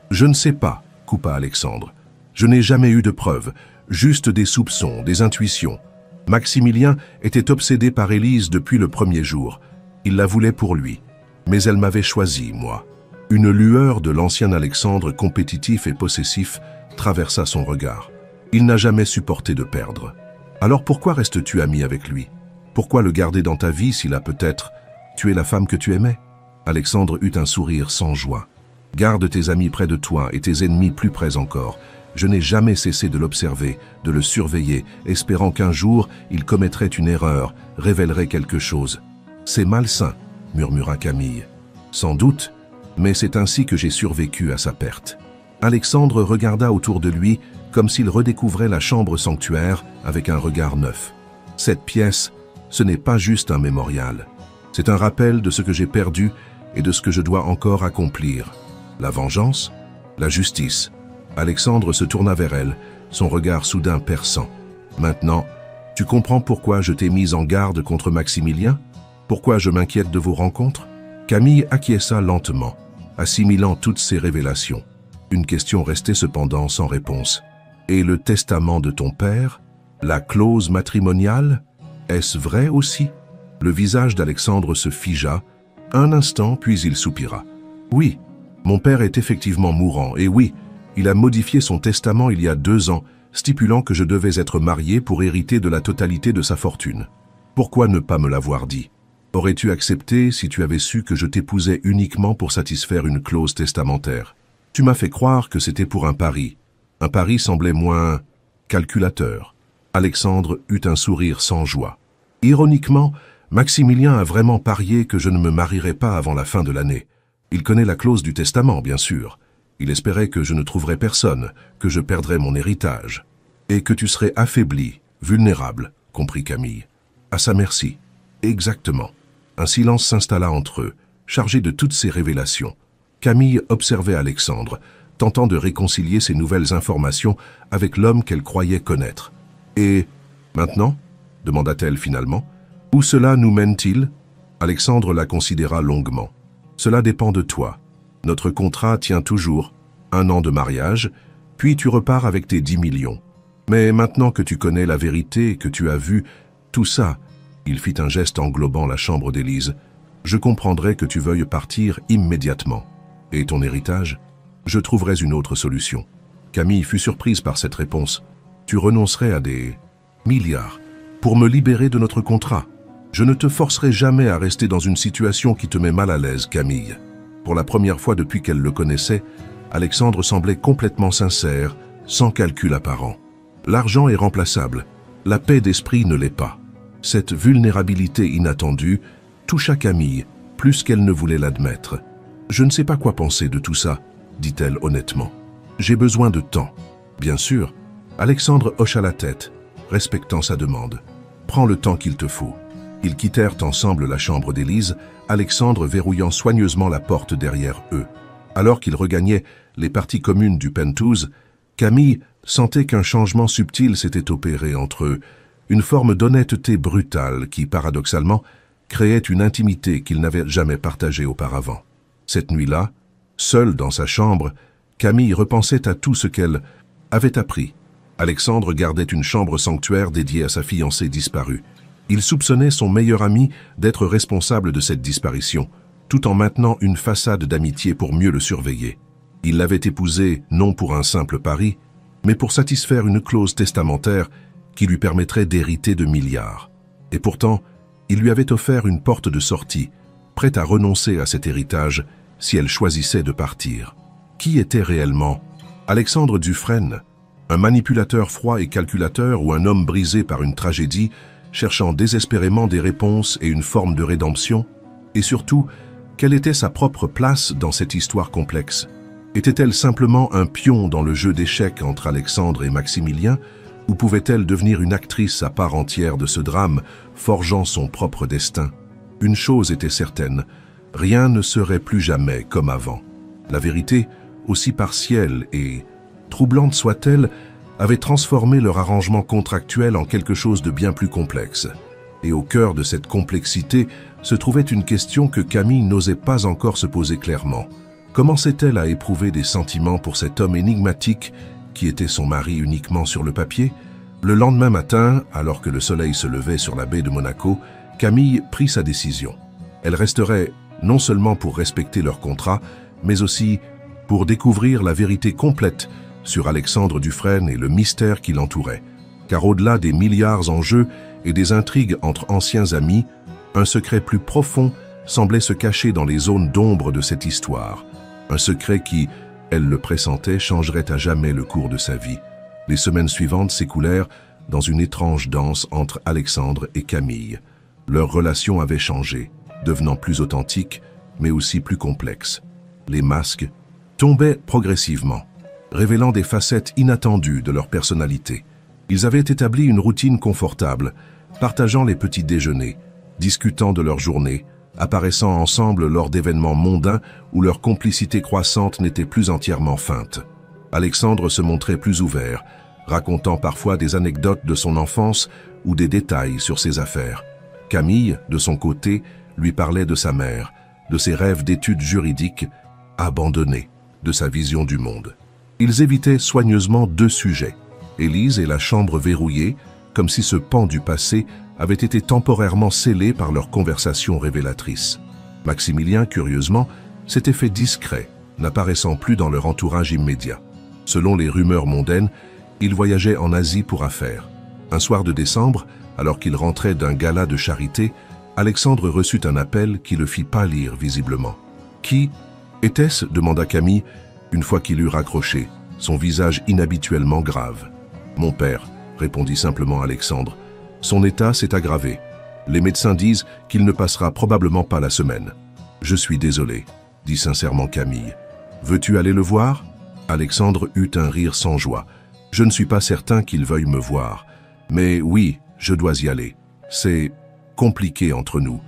« Je ne sais pas, » coupa Alexandre. « Je n'ai jamais eu de preuves, juste des soupçons, des intuitions. Maximilien était obsédé par Élise depuis le premier jour. Il la voulait pour lui. Mais elle m'avait choisi, moi. » Une lueur de l'ancien Alexandre compétitif et possessif traversa son regard. Il n'a jamais supporté de perdre. Alors pourquoi restes-tu ami avec lui? Pourquoi le garder dans ta vie s'il a peut-être tué la femme que tu aimais? Alexandre eut un sourire sans joie. Garde tes amis près de toi et tes ennemis plus près encore. Je n'ai jamais cessé de l'observer, de le surveiller, espérant qu'un jour il commettrait une erreur, révélerait quelque chose. C'est malsain, murmura Camille. Sans doute, mais c'est ainsi que j'ai survécu à sa perte. Alexandre regarda autour de lui comme s'il redécouvrait la chambre sanctuaire avec un regard neuf. Cette pièce, ce n'est pas juste un mémorial. C'est un rappel de ce que j'ai perdu et de ce que je dois encore accomplir. La vengeance, la justice. Alexandre se tourna vers elle, son regard soudain perçant. Maintenant, tu comprends pourquoi je t'ai mise en garde contre Maximilien? Pourquoi je m'inquiète de vos rencontres? Camille acquiesça lentement, assimilant toutes ces révélations. Une question restait cependant sans réponse. Et le testament de ton père? La clause matrimoniale? Est-ce vrai aussi? Le visage d'Alexandre se figea, un instant, puis il soupira. Oui, mon père est effectivement mourant, et oui, il a modifié son testament il y a 2 ans, stipulant que je devais être marié pour hériter de la totalité de sa fortune. Pourquoi ne pas me l'avoir dit? Aurais-tu accepté si tu avais su que je t'épousais uniquement pour satisfaire une clause testamentaire? Tu m'as fait croire que c'était pour un pari. Un pari semblait moins calculateur. Alexandre eut un sourire sans joie. Ironiquement, Maximilien a vraiment parié que je ne me marierais pas avant la fin de l'année. Il connaît la clause du testament, bien sûr. Il espérait que je ne trouverais personne, que je perdrais mon héritage. Et que tu serais affaibli, vulnérable, comprit Camille. À sa merci. Exactement. Un silence s'installa entre eux, chargé de toutes ces révélations. Camille observait Alexandre, tentant de réconcilier ces nouvelles informations avec l'homme qu'elle croyait connaître. « Et maintenant » demanda-t-elle finalement. « Où cela nous mène-t-il » Alexandre la considéra longuement. « Cela dépend de toi. Notre contrat tient toujours. 1 an de mariage, puis tu repars avec tes 10 millions. Mais maintenant que tu connais la vérité, que tu as vu tout ça, il fit un geste englobant la chambre d'Élise, je comprendrai que tu veuilles partir immédiatement. Et ton héritage? Je trouverai une autre solution. » Camille fut surprise par cette réponse. « Tu renoncerais à des milliards pour me libérer de notre contrat. Je ne te forcerai jamais à rester dans une situation qui te met mal à l'aise, Camille. » Pour la première fois depuis qu'elle le connaissait, Alexandre semblait complètement sincère, sans calcul apparent. L'argent est remplaçable, la paix d'esprit ne l'est pas. Cette vulnérabilité inattendue toucha Camille, plus qu'elle ne voulait l'admettre. « Je ne sais pas quoi penser de tout ça, » dit-elle honnêtement. « J'ai besoin de temps. » Bien sûr, Alexandre hocha la tête, respectant sa demande. « Prends le temps qu'il te faut. » Ils quittèrent ensemble la chambre d'Élise, Alexandre verrouillant soigneusement la porte derrière eux. Alors qu'ils regagnaient les parties communes du penthouse, Camille sentait qu'un changement subtil s'était opéré entre eux, une forme d'honnêteté brutale qui, paradoxalement, créait une intimité qu'ils n'avaient jamais partagée auparavant. Cette nuit-là, seule dans sa chambre, Camille repensait à tout ce qu'elle avait appris. Alexandre gardait une chambre sanctuaire dédiée à sa fiancée disparue. Il soupçonnait son meilleur ami d'être responsable de cette disparition, tout en maintenant une façade d'amitié pour mieux le surveiller. Il l'avait épousée non pour un simple pari, mais pour satisfaire une clause testamentaire qui lui permettrait d'hériter de milliards. Et pourtant, il lui avait offert une porte de sortie, prête à renoncer à cet héritage si elle choisissait de partir. Qui était réellement Alexandre Dufresne, un manipulateur froid et calculateur ou un homme brisé par une tragédie, cherchant désespérément des réponses et une forme de rédemption? Et surtout, quelle était sa propre place dans cette histoire complexe? Était-elle simplement un pion dans le jeu d'échecs entre Alexandre et Maximilien, ou pouvait-elle devenir une actrice à part entière de ce drame, forgeant son propre destin? Une chose était certaine, rien ne serait plus jamais comme avant. La vérité, aussi partielle et troublante soit-elle, avait transformé leur arrangement contractuel en quelque chose de bien plus complexe. Et au cœur de cette complexité se trouvait une question que Camille n'osait pas encore se poser clairement. Commençait-elle à éprouver des sentiments pour cet homme énigmatique qui était son mari uniquement sur le papier? Le lendemain matin, alors que le soleil se levait sur la baie de Monaco, Camille prit sa décision. Elle resterait non seulement pour respecter leur contrat, mais aussi pour découvrir la vérité complète sur Alexandre Dufresne et le mystère qui l'entourait. Car au-delà des milliards en jeu et des intrigues entre anciens amis, un secret plus profond semblait se cacher dans les zones d'ombre de cette histoire. Un secret qui, elle le pressentait, changerait à jamais le cours de sa vie. Les semaines suivantes s'écoulèrent dans une étrange danse entre Alexandre et Camille. Leur relation avait changé, devenant plus authentique, mais aussi plus complexe. Les masques tombaient progressivement, révélant des facettes inattendues de leur personnalité. Ils avaient établi une routine confortable, partageant les petits déjeuners, discutant de leur journée, apparaissant ensemble lors d'événements mondains où leur complicité croissante n'était plus entièrement feinte. Alexandre se montrait plus ouvert, racontant parfois des anecdotes de son enfance ou des détails sur ses affaires. Camille, de son côté, lui parlait de sa mère, de ses rêves d'études juridiques, abandonnés, de sa vision du monde. Ils évitaient soigneusement deux sujets, Élise et la chambre verrouillée, comme si ce pan du passé avait été temporairement scellé par leur conversation révélatrice. Maximilien, curieusement, s'était fait discret, n'apparaissant plus dans leur entourage immédiat. Selon les rumeurs mondaines, il voyageait en Asie pour affaires. Un soir de décembre, alors qu'il rentrait d'un gala de charité, Alexandre reçut un appel qui le fit pâlir visiblement. « Qui était-ce » demanda Camille, une fois qu'il eut raccroché, son visage inhabituellement grave. « Mon père » répondit simplement Alexandre. « Son état s'est aggravé. Les médecins disent qu'il ne passera probablement pas la semaine. »« Je suis désolé » dit sincèrement Camille. « Veux-tu aller le voir » Alexandre eut un rire sans joie. « Je ne suis pas certain qu'il veuille me voir. Mais oui, je dois y aller. C'est compliqué entre nous,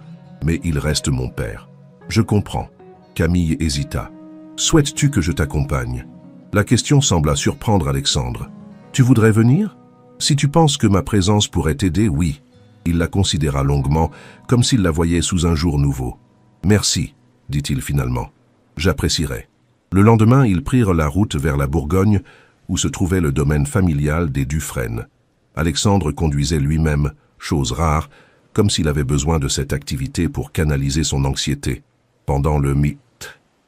mais il reste mon père. »« Je comprends. » Camille hésita. « Souhaites-tu que je t'accompagne » La question sembla surprendre Alexandre. « Tu voudrais venir » Si tu penses que ma présence pourrait t'aider, oui. Il la considéra longuement, comme s'il la voyait sous un jour nouveau. « Merci, dit-il finalement. J'apprécierai. » Le lendemain, ils prirent la route vers la Bourgogne, où se trouvait le domaine familial des Dufresne. Alexandre conduisait lui-même, chose rare, comme s'il avait besoin de cette activité pour canaliser son anxiété. Pendant le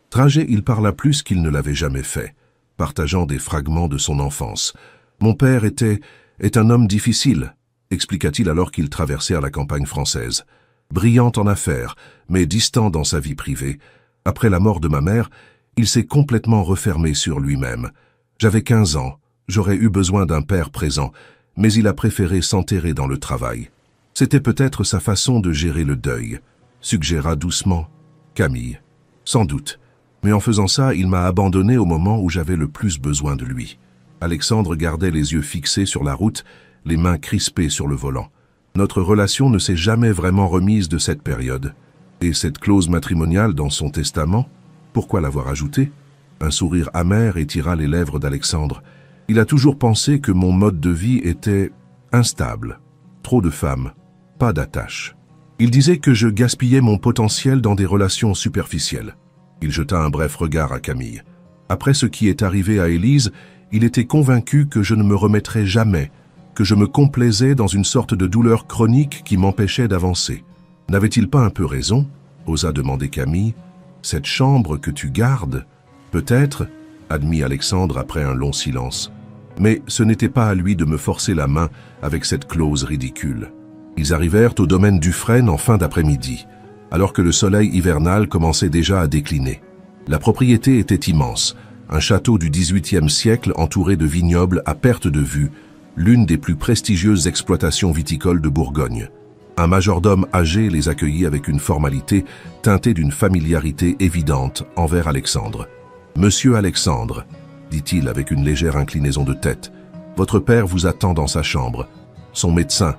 trajet, il parla plus qu'il ne l'avait jamais fait, partageant des fragments de son enfance. « Mon père est un homme difficile, expliqua-t-il alors qu'ils traversèrent la campagne française. Brillant en affaires, mais distant dans sa vie privée. Après la mort de ma mère, il s'est complètement refermé sur lui-même. J'avais 15 ans, j'aurais eu besoin d'un père présent, mais il a préféré s'enterrer dans le travail. C'était peut-être sa façon de gérer le deuil, suggéra doucement Camille. Sans doute, mais en faisant ça, il m'a abandonné au moment où j'avais le plus besoin de lui. Alexandre gardait les yeux fixés sur la route, les mains crispées sur le volant. Notre relation ne s'est jamais vraiment remise de cette période. Et cette clause matrimoniale dans son testament, pourquoi l'avoir ajoutée? Un sourire amer étira les lèvres d'Alexandre. Il a toujours pensé que mon mode de vie était instable. Trop de femmes, pas d'attache. Il disait que je gaspillais mon potentiel dans des relations superficielles. Il jeta un bref regard à Camille. Après ce qui est arrivé à Élise, il était convaincu que je ne me remettrais jamais, que je me complaisais dans une sorte de douleur chronique qui m'empêchait d'avancer. N'avait-il pas un peu raison? Osa demander Camille. Cette chambre que tu gardes? Peut-être, admit Alexandre après un long silence. Mais ce n'était pas à lui de me forcer la main avec cette clause ridicule. Ils arrivèrent au domaine Dufresne en fin d'après-midi, alors que le soleil hivernal commençait déjà à décliner. La propriété était immense, un château du XVIIIe siècle entouré de vignobles à perte de vue, l'une des plus prestigieuses exploitations viticoles de Bourgogne. Un majordome âgé les accueillit avec une formalité teintée d'une familiarité évidente envers Alexandre. « Monsieur Alexandre, » dit-il avec une légère inclinaison de tête, « votre père vous attend dans sa chambre. Son médecin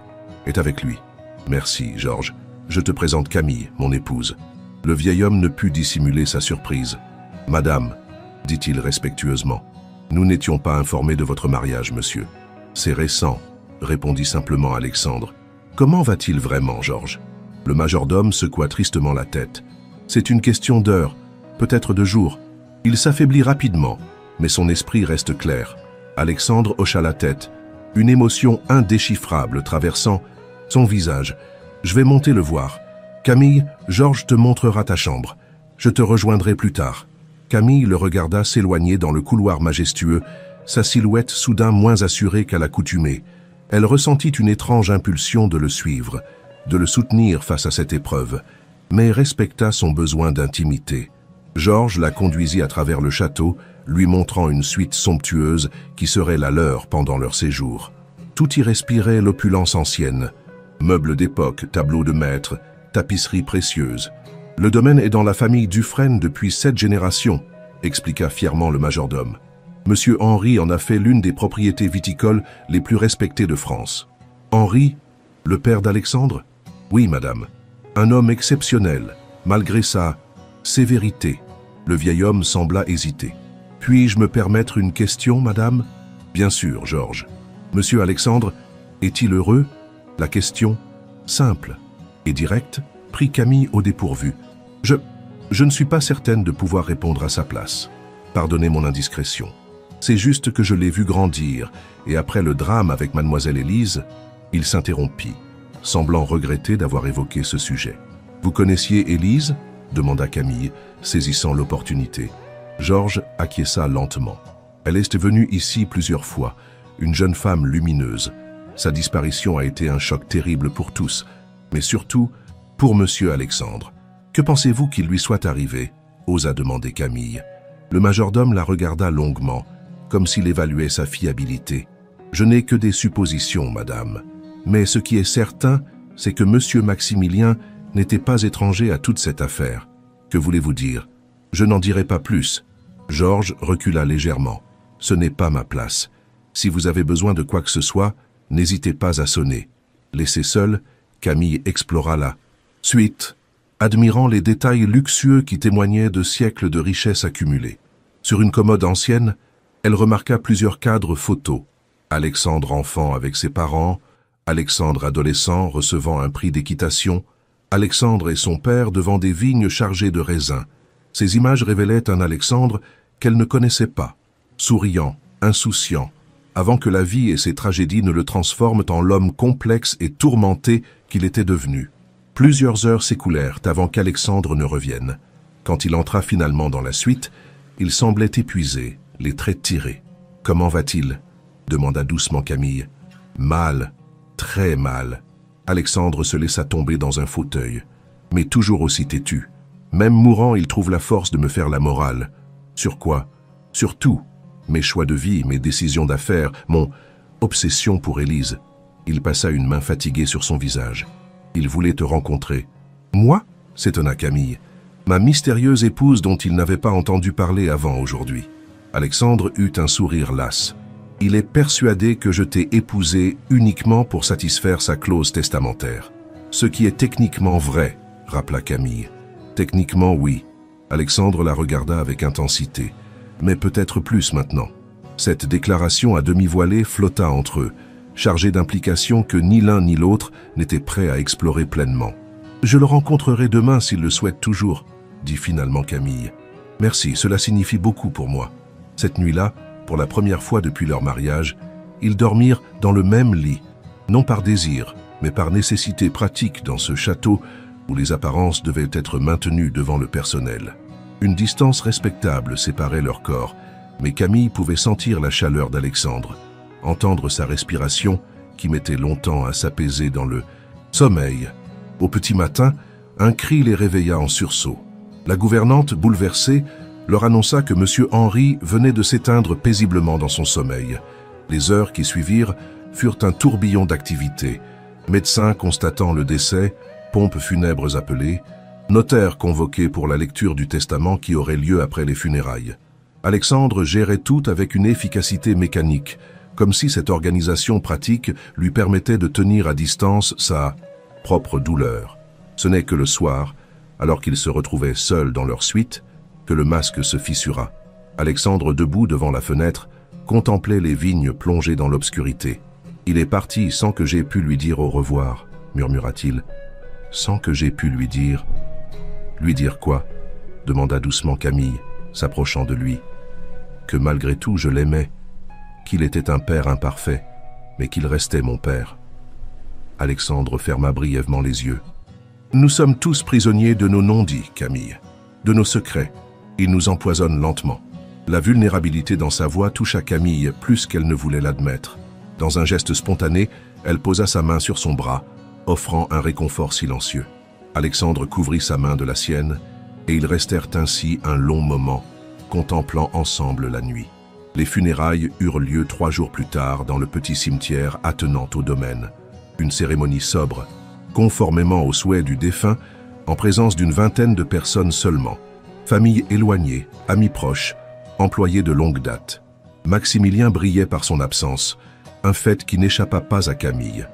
est avec lui. »« Merci, Georges. Je te présente Camille, mon épouse. » Le vieil homme ne put dissimuler sa surprise. « Madame, » dit-il respectueusement, « nous n'étions pas informés de votre mariage, monsieur. »« C'est récent, » répondit simplement Alexandre. « Comment va-t-il vraiment, Georges ?» Le majordome secoua tristement la tête. « C'est une question d'heures, peut-être de jours. Il s'affaiblit rapidement, mais son esprit reste clair. » Alexandre hocha la tête, une émotion indéchiffrable traversant son visage. « Je vais monter le voir. Camille, Georges te montrera ta chambre. Je te rejoindrai plus tard. » Camille le regarda s'éloigner dans le couloir majestueux, sa silhouette soudain moins assurée qu'à l'accoutumée. Elle ressentit une étrange impulsion de le suivre, de le soutenir face à cette épreuve, mais respecta son besoin d'intimité. Georges la conduisit à travers le château, lui montrant une suite somptueuse qui serait la leur pendant leur séjour. Tout y respirait l'opulence ancienne. Meubles d'époque, tableaux de maître, tapisseries précieuses. « Le domaine est dans la famille Dufresne depuis 7 générations, » expliqua fièrement le majordome. « Monsieur Henri en a fait l'une des propriétés viticoles les plus respectées de France. »« Henri, le père d'Alexandre ?»« Oui, madame. Un homme exceptionnel, malgré sa sévérité. » Le vieil homme sembla hésiter. « Puis-je me permettre une question, madame ?»« Bien sûr, Georges. Monsieur Alexandre, est-il heureux ?» La question, simple et directe, prit Camille au dépourvu. Je ne suis pas certaine de pouvoir répondre à sa place. Pardonnez mon indiscrétion. C'est juste que je l'ai vu grandir, et après le drame avec mademoiselle Élise, il s'interrompit, semblant regretter d'avoir évoqué ce sujet. « Vous connaissiez Élise ?» demanda Camille, saisissant l'opportunité. Georges acquiesça lentement. « Elle est venue ici plusieurs fois, une jeune femme lumineuse. Sa disparition a été un choc terrible pour tous, mais surtout pour monsieur Alexandre. Que pensez-vous qu'il lui soit arrivé ?» osa demander Camille. Le majordome la regarda longuement, comme s'il évaluait sa fiabilité. « Je n'ai que des suppositions, madame. Mais ce qui est certain, c'est que monsieur Maximilien n'était pas étranger à toute cette affaire. Que voulez-vous dire? Je n'en dirai pas plus. » Georges recula légèrement. « Ce n'est pas ma place. Si vous avez besoin de quoi que ce soit, n'hésitez pas à sonner. » Laissée seule, Camille explora la suite, admirant les détails luxueux qui témoignaient de siècles de richesses accumulées. Sur une commode ancienne, elle remarqua plusieurs cadres photos. Alexandre enfant avec ses parents, Alexandre adolescent recevant un prix d'équitation, Alexandre et son père devant des vignes chargées de raisins. Ces images révélaient un Alexandre qu'elle ne connaissait pas, souriant, insouciant, avant que la vie et ses tragédies ne le transforment en l'homme complexe et tourmenté qu'il était devenu. Plusieurs heures s'écoulèrent avant qu'Alexandre ne revienne. Quand il entra finalement dans la suite, il semblait épuisé, les traits tirés. « Comment va-t-il » demanda doucement Camille. « Mal, très mal. » Alexandre se laissa tomber dans un fauteuil, mais toujours aussi têtu. Même mourant, il trouve la force de me faire la morale. Sur quoi? Sur tout. Mes choix de vie, mes décisions d'affaires, mon obsession pour Élise. Il passa une main fatiguée sur son visage. Il voulait te rencontrer. Moi? S'étonna Camille. Ma mystérieuse épouse dont il n'avait pas entendu parler avant aujourd'hui. Alexandre eut un sourire las. Il est persuadé que je t'ai épousé uniquement pour satisfaire sa clause testamentaire. Ce qui est techniquement vrai, rappela Camille. Techniquement, oui. Alexandre la regarda avec intensité. Mais peut-être plus maintenant. Cette déclaration à demi voilée flotta entre eux, chargée d'implications que ni l'un ni l'autre n'étaient prêts à explorer pleinement. « Je le rencontrerai demain s'il le souhaite toujours », dit finalement Camille. « Merci, cela signifie beaucoup pour moi. » Cette nuit-là, pour la première fois depuis leur mariage, ils dormirent dans le même lit, non par désir, mais par nécessité pratique dans ce château où les apparences devaient être maintenues devant le personnel. Une distance respectable séparait leurs corps, Mais Camille pouvait sentir la chaleur d'Alexandre, entendre sa respiration qui mettait longtemps à s'apaiser dans le sommeil. Au petit matin, un cri les réveilla en sursaut. La gouvernante, bouleversée, leur annonça que M. Henry venait de s'éteindre paisiblement dans son sommeil. Les heures qui suivirent furent un tourbillon d'activités. Médecins constatant le décès, pompes funèbres appelées, notaires convoqués pour la lecture du testament qui aurait lieu après les funérailles. Alexandre gérait tout avec une efficacité mécanique, comme si cette organisation pratique lui permettait de tenir à distance sa propre douleur. Ce n'est que le soir, alors qu'ils se retrouvaient seuls dans leur suite, que le masque se fissura. Alexandre, debout devant la fenêtre, contemplait les vignes plongées dans l'obscurité. « Il est parti sans que j'aie pu lui dire au revoir », murmura-t-il. « Sans que j'aie pu lui dire... » « Lui dire quoi ?» demanda doucement Camille, s'approchant de lui. « Que malgré tout je l'aimais, qu'il était un père imparfait, mais qu'il restait mon père. » Alexandre ferma brièvement les yeux. « Nous sommes tous prisonniers de nos non-dits, Camille, de nos secrets. Ils nous empoisonnent lentement. » La vulnérabilité dans sa voix toucha Camille plus qu'elle ne voulait l'admettre. Dans un geste spontané, elle posa sa main sur son bras, offrant un réconfort silencieux. Alexandre couvrit sa main de la sienne, et ils restèrent ainsi un long moment, contemplant ensemble la nuit. Les funérailles eurent lieu 3 jours plus tard dans le petit cimetière attenant au domaine. Une cérémonie sobre, conformément aux souhaits du défunt, en présence d'une vingtaine de personnes seulement. Famille éloignée, amis proches, employés de longue date. Maximilien brillait par son absence, un fait qui n'échappa pas à Camille.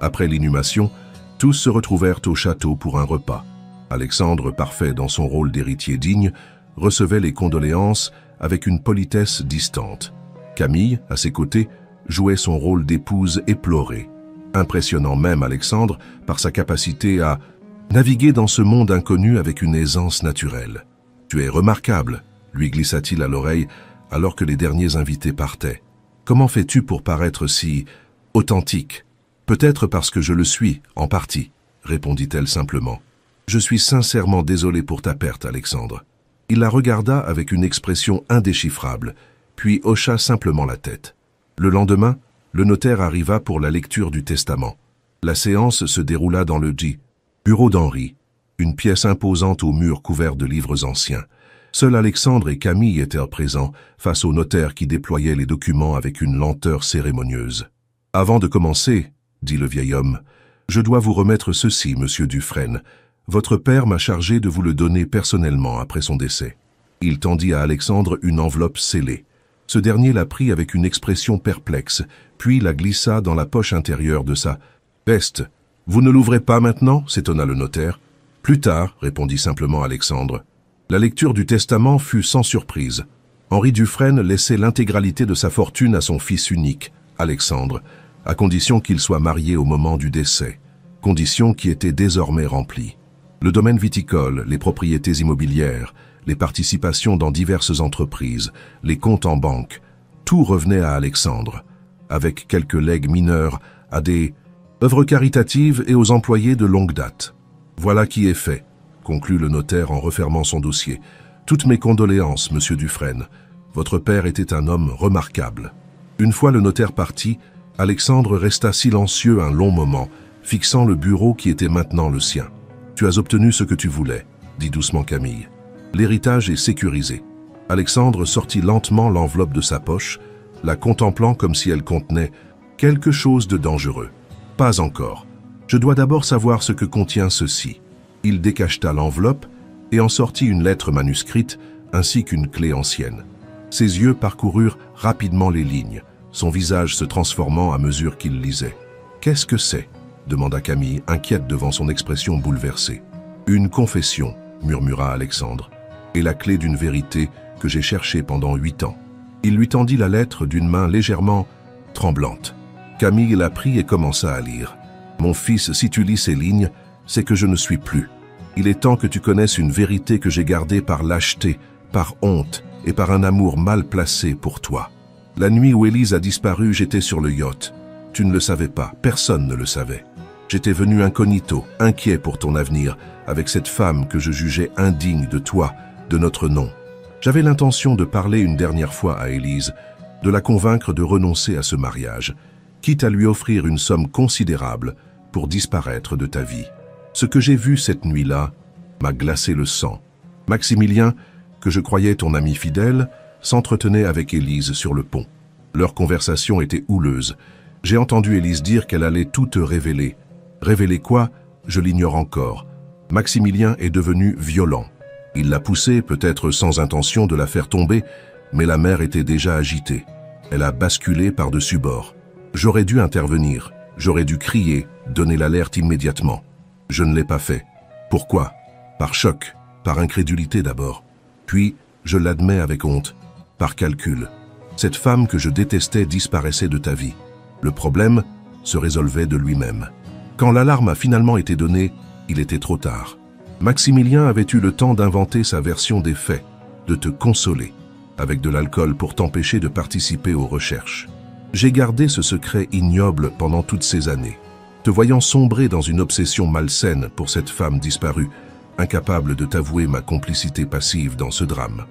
Après l'inhumation, tous se retrouvèrent au château pour un repas. Alexandre, parfait dans son rôle d'héritier digne, recevait les condoléances avec une politesse distante. Camille, à ses côtés, jouait son rôle d'épouse éplorée, impressionnant même Alexandre par sa capacité à naviguer dans ce monde inconnu avec une aisance naturelle. « Tu es remarquable », lui glissa-t-il à l'oreille alors que les derniers invités partaient. « Comment fais-tu pour paraître si authentique ?»« Peut-être parce que je le suis, en partie, » répondit-elle simplement. « Je suis sincèrement désolé pour ta perte, Alexandre. » Il la regarda avec une expression indéchiffrable, puis hocha simplement la tête. Le lendemain, le notaire arriva pour la lecture du testament. La séance se déroula dans le bureau d'Henri, une pièce imposante aux murs couverts de livres anciens. Seuls Alexandre et Camille étaient présents face au notaire qui déployait les documents avec une lenteur cérémonieuse. « Avant de commencer, » dit le vieil homme, « je dois vous remettre ceci, monsieur Dufresne. Votre père m'a chargé de vous le donner personnellement après son décès. » Il tendit à Alexandre une enveloppe scellée. Ce dernier la prit avec une expression perplexe, puis la glissa dans la poche intérieure de sa veste. « Vous ne l'ouvrez pas maintenant » s'étonna le notaire. « Plus tard » répondit simplement Alexandre. La lecture du testament fut sans surprise. Henri Dufresne laissait l'intégralité de sa fortune à son fils unique, Alexandre, à condition qu'il soit marié au moment du décès, condition qui était désormais remplie. Le domaine viticole, les propriétés immobilières, les participations dans diverses entreprises, les comptes en banque, tout revenait à Alexandre, avec quelques legs mineurs à des œuvres caritatives et aux employés de longue date. Voilà qui est fait, conclut le notaire en refermant son dossier. Toutes mes condoléances, monsieur Dufresne. Votre père était un homme remarquable. Une fois le notaire parti, Alexandre resta silencieux un long moment, fixant le bureau qui était maintenant le sien. « Tu as obtenu ce que tu voulais », dit doucement Camille. « L'héritage est sécurisé. » Alexandre sortit lentement l'enveloppe de sa poche, la contemplant comme si elle contenait quelque chose de dangereux. « Pas encore. Je dois d'abord savoir ce que contient ceci. » Il décacheta l'enveloppe et en sortit une lettre manuscrite ainsi qu'une clé ancienne. Ses yeux parcoururent rapidement les lignes, son visage se transformant à mesure qu'il lisait. « Qu'est-ce que c'est » demanda Camille, inquiète devant son expression bouleversée. « Une confession » murmura Alexandre, « et la clé d'une vérité que j'ai cherchée pendant 8 ans. » Il lui tendit la lettre d'une main légèrement tremblante. Camille la prit et commença à lire. « Mon fils, si tu lis ces lignes, c'est que je ne suis plus. Il est temps que tu connaisses une vérité que j'ai gardée par lâcheté, par honte et par un amour mal placé pour toi. La nuit où Élise a disparu, j'étais sur le yacht. Tu ne le savais pas, personne ne le savait. J'étais venu incognito, inquiet pour ton avenir, avec cette femme que je jugeais indigne de toi, de notre nom. J'avais l'intention de parler une dernière fois à Élise, de la convaincre de renoncer à ce mariage, quitte à lui offrir une somme considérable pour disparaître de ta vie. Ce que j'ai vu cette nuit-là m'a glacé le sang. Maximilien, que je croyais ton ami fidèle, s'entretenait avec Élise sur le pont. Leur conversation était houleuse. J'ai entendu Élise dire qu'elle allait tout te révéler. Révéler quoi? Je l'ignore encore. Maximilien est devenu violent. Il l'a poussée, peut-être sans intention de la faire tomber, mais la mer était déjà agitée. Elle a basculé par-dessus bord. J'aurais dû intervenir, j'aurais dû crier, donner l'alerte immédiatement. Je ne l'ai pas fait. Pourquoi? Par choc, par incrédulité d'abord. Puis, je l'admets avec honte, par calcul. Cette femme que je détestais disparaissait de ta vie. Le problème se résolvait de lui-même. Quand l'alarme a finalement été donnée, il était trop tard. Maximilien avait eu le temps d'inventer sa version des faits, de te consoler, avec de l'alcool pour t'empêcher de participer aux recherches. J'ai gardé ce secret ignoble pendant toutes ces années, te voyant sombrer dans une obsession malsaine pour cette femme disparue, incapable de t'avouer ma complicité passive dans ce drame.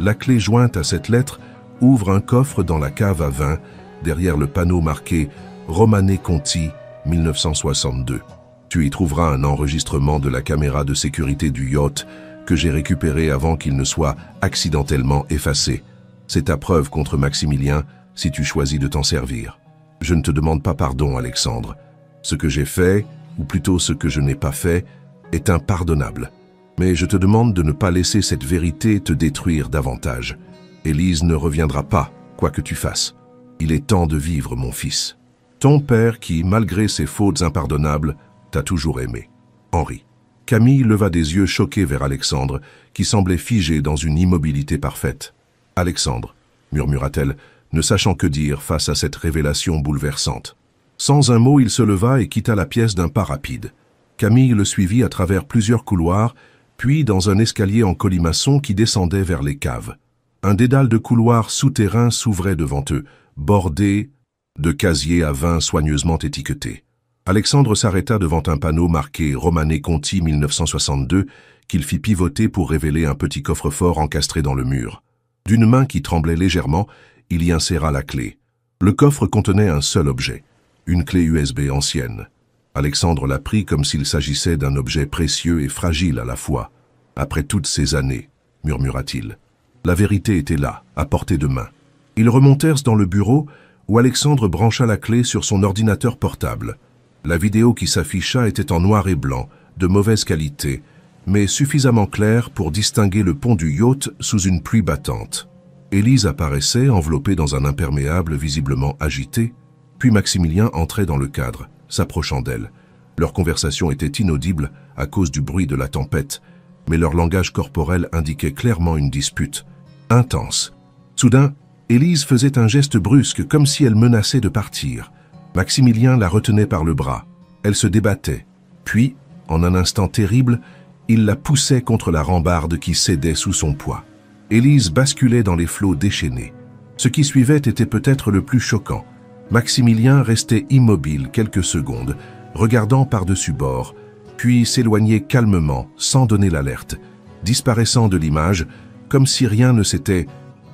La clé jointe à cette lettre ouvre un coffre dans la cave à vin, derrière le panneau marqué « Romanè Conti, 1962 ». Tu y trouveras un enregistrement de la caméra de sécurité du yacht que j'ai récupéré avant qu'il ne soit accidentellement effacé. C'est ta preuve contre Maximilien si tu choisis de t'en servir. Je ne te demande pas pardon, Alexandre. Ce que j'ai fait, ou plutôt ce que je n'ai pas fait, est impardonnable. Mais je te demande de ne pas laisser cette vérité te détruire davantage. Élise ne reviendra pas, quoi que tu fasses. Il est temps de vivre, mon fils. Ton père qui, malgré ses fautes impardonnables, t'a toujours aimé. Henri. Camille leva des yeux choqués vers Alexandre, qui semblait figé dans une immobilité parfaite. « Alexandre », murmura-t-elle, ne sachant que dire face à cette révélation bouleversante. Sans un mot, il se leva et quitta la pièce d'un pas rapide. Camille le suivit à travers plusieurs couloirs, puis dans un escalier en colimaçon qui descendait vers les caves. Un dédale de couloirs souterrains s'ouvrait devant eux, bordé de casiers à vin soigneusement étiquetés. Alexandre s'arrêta devant un panneau marqué « Romanè Conti 1962 » qu'il fit pivoter pour révéler un petit coffre-fort encastré dans le mur. D'une main qui tremblait légèrement, il y inséra la clé. Le coffre contenait un seul objet, une clé USB ancienne. Alexandre la prit comme s'il s'agissait d'un objet précieux et fragile à la fois. « Après toutes ces années », murmura-t-il. La vérité était là, à portée de main. Ils remontèrent dans le bureau où Alexandre brancha la clé sur son ordinateur portable. La vidéo qui s'afficha était en noir et blanc, de mauvaise qualité, mais suffisamment claire pour distinguer le pont du yacht sous une pluie battante. Élise apparaissait, enveloppée dans un imperméable visiblement agité, puis Maximilien entrait dans le cadre, s'approchant d'elle. Leur conversation était inaudible à cause du bruit de la tempête, mais leur langage corporel indiquait clairement une dispute, intense. Soudain, Élise faisait un geste brusque, comme si elle menaçait de partir. Maximilien la retenait par le bras. Elle se débattait. Puis, en un instant terrible, il la poussait contre la rambarde qui cédait sous son poids. Élise basculait dans les flots déchaînés. Ce qui suivait était peut-être le plus choquant. Maximilien restait immobile quelques secondes, regardant par-dessus bord, puis s'éloignait calmement, sans donner l'alerte, disparaissant de l'image, comme si rien ne s'était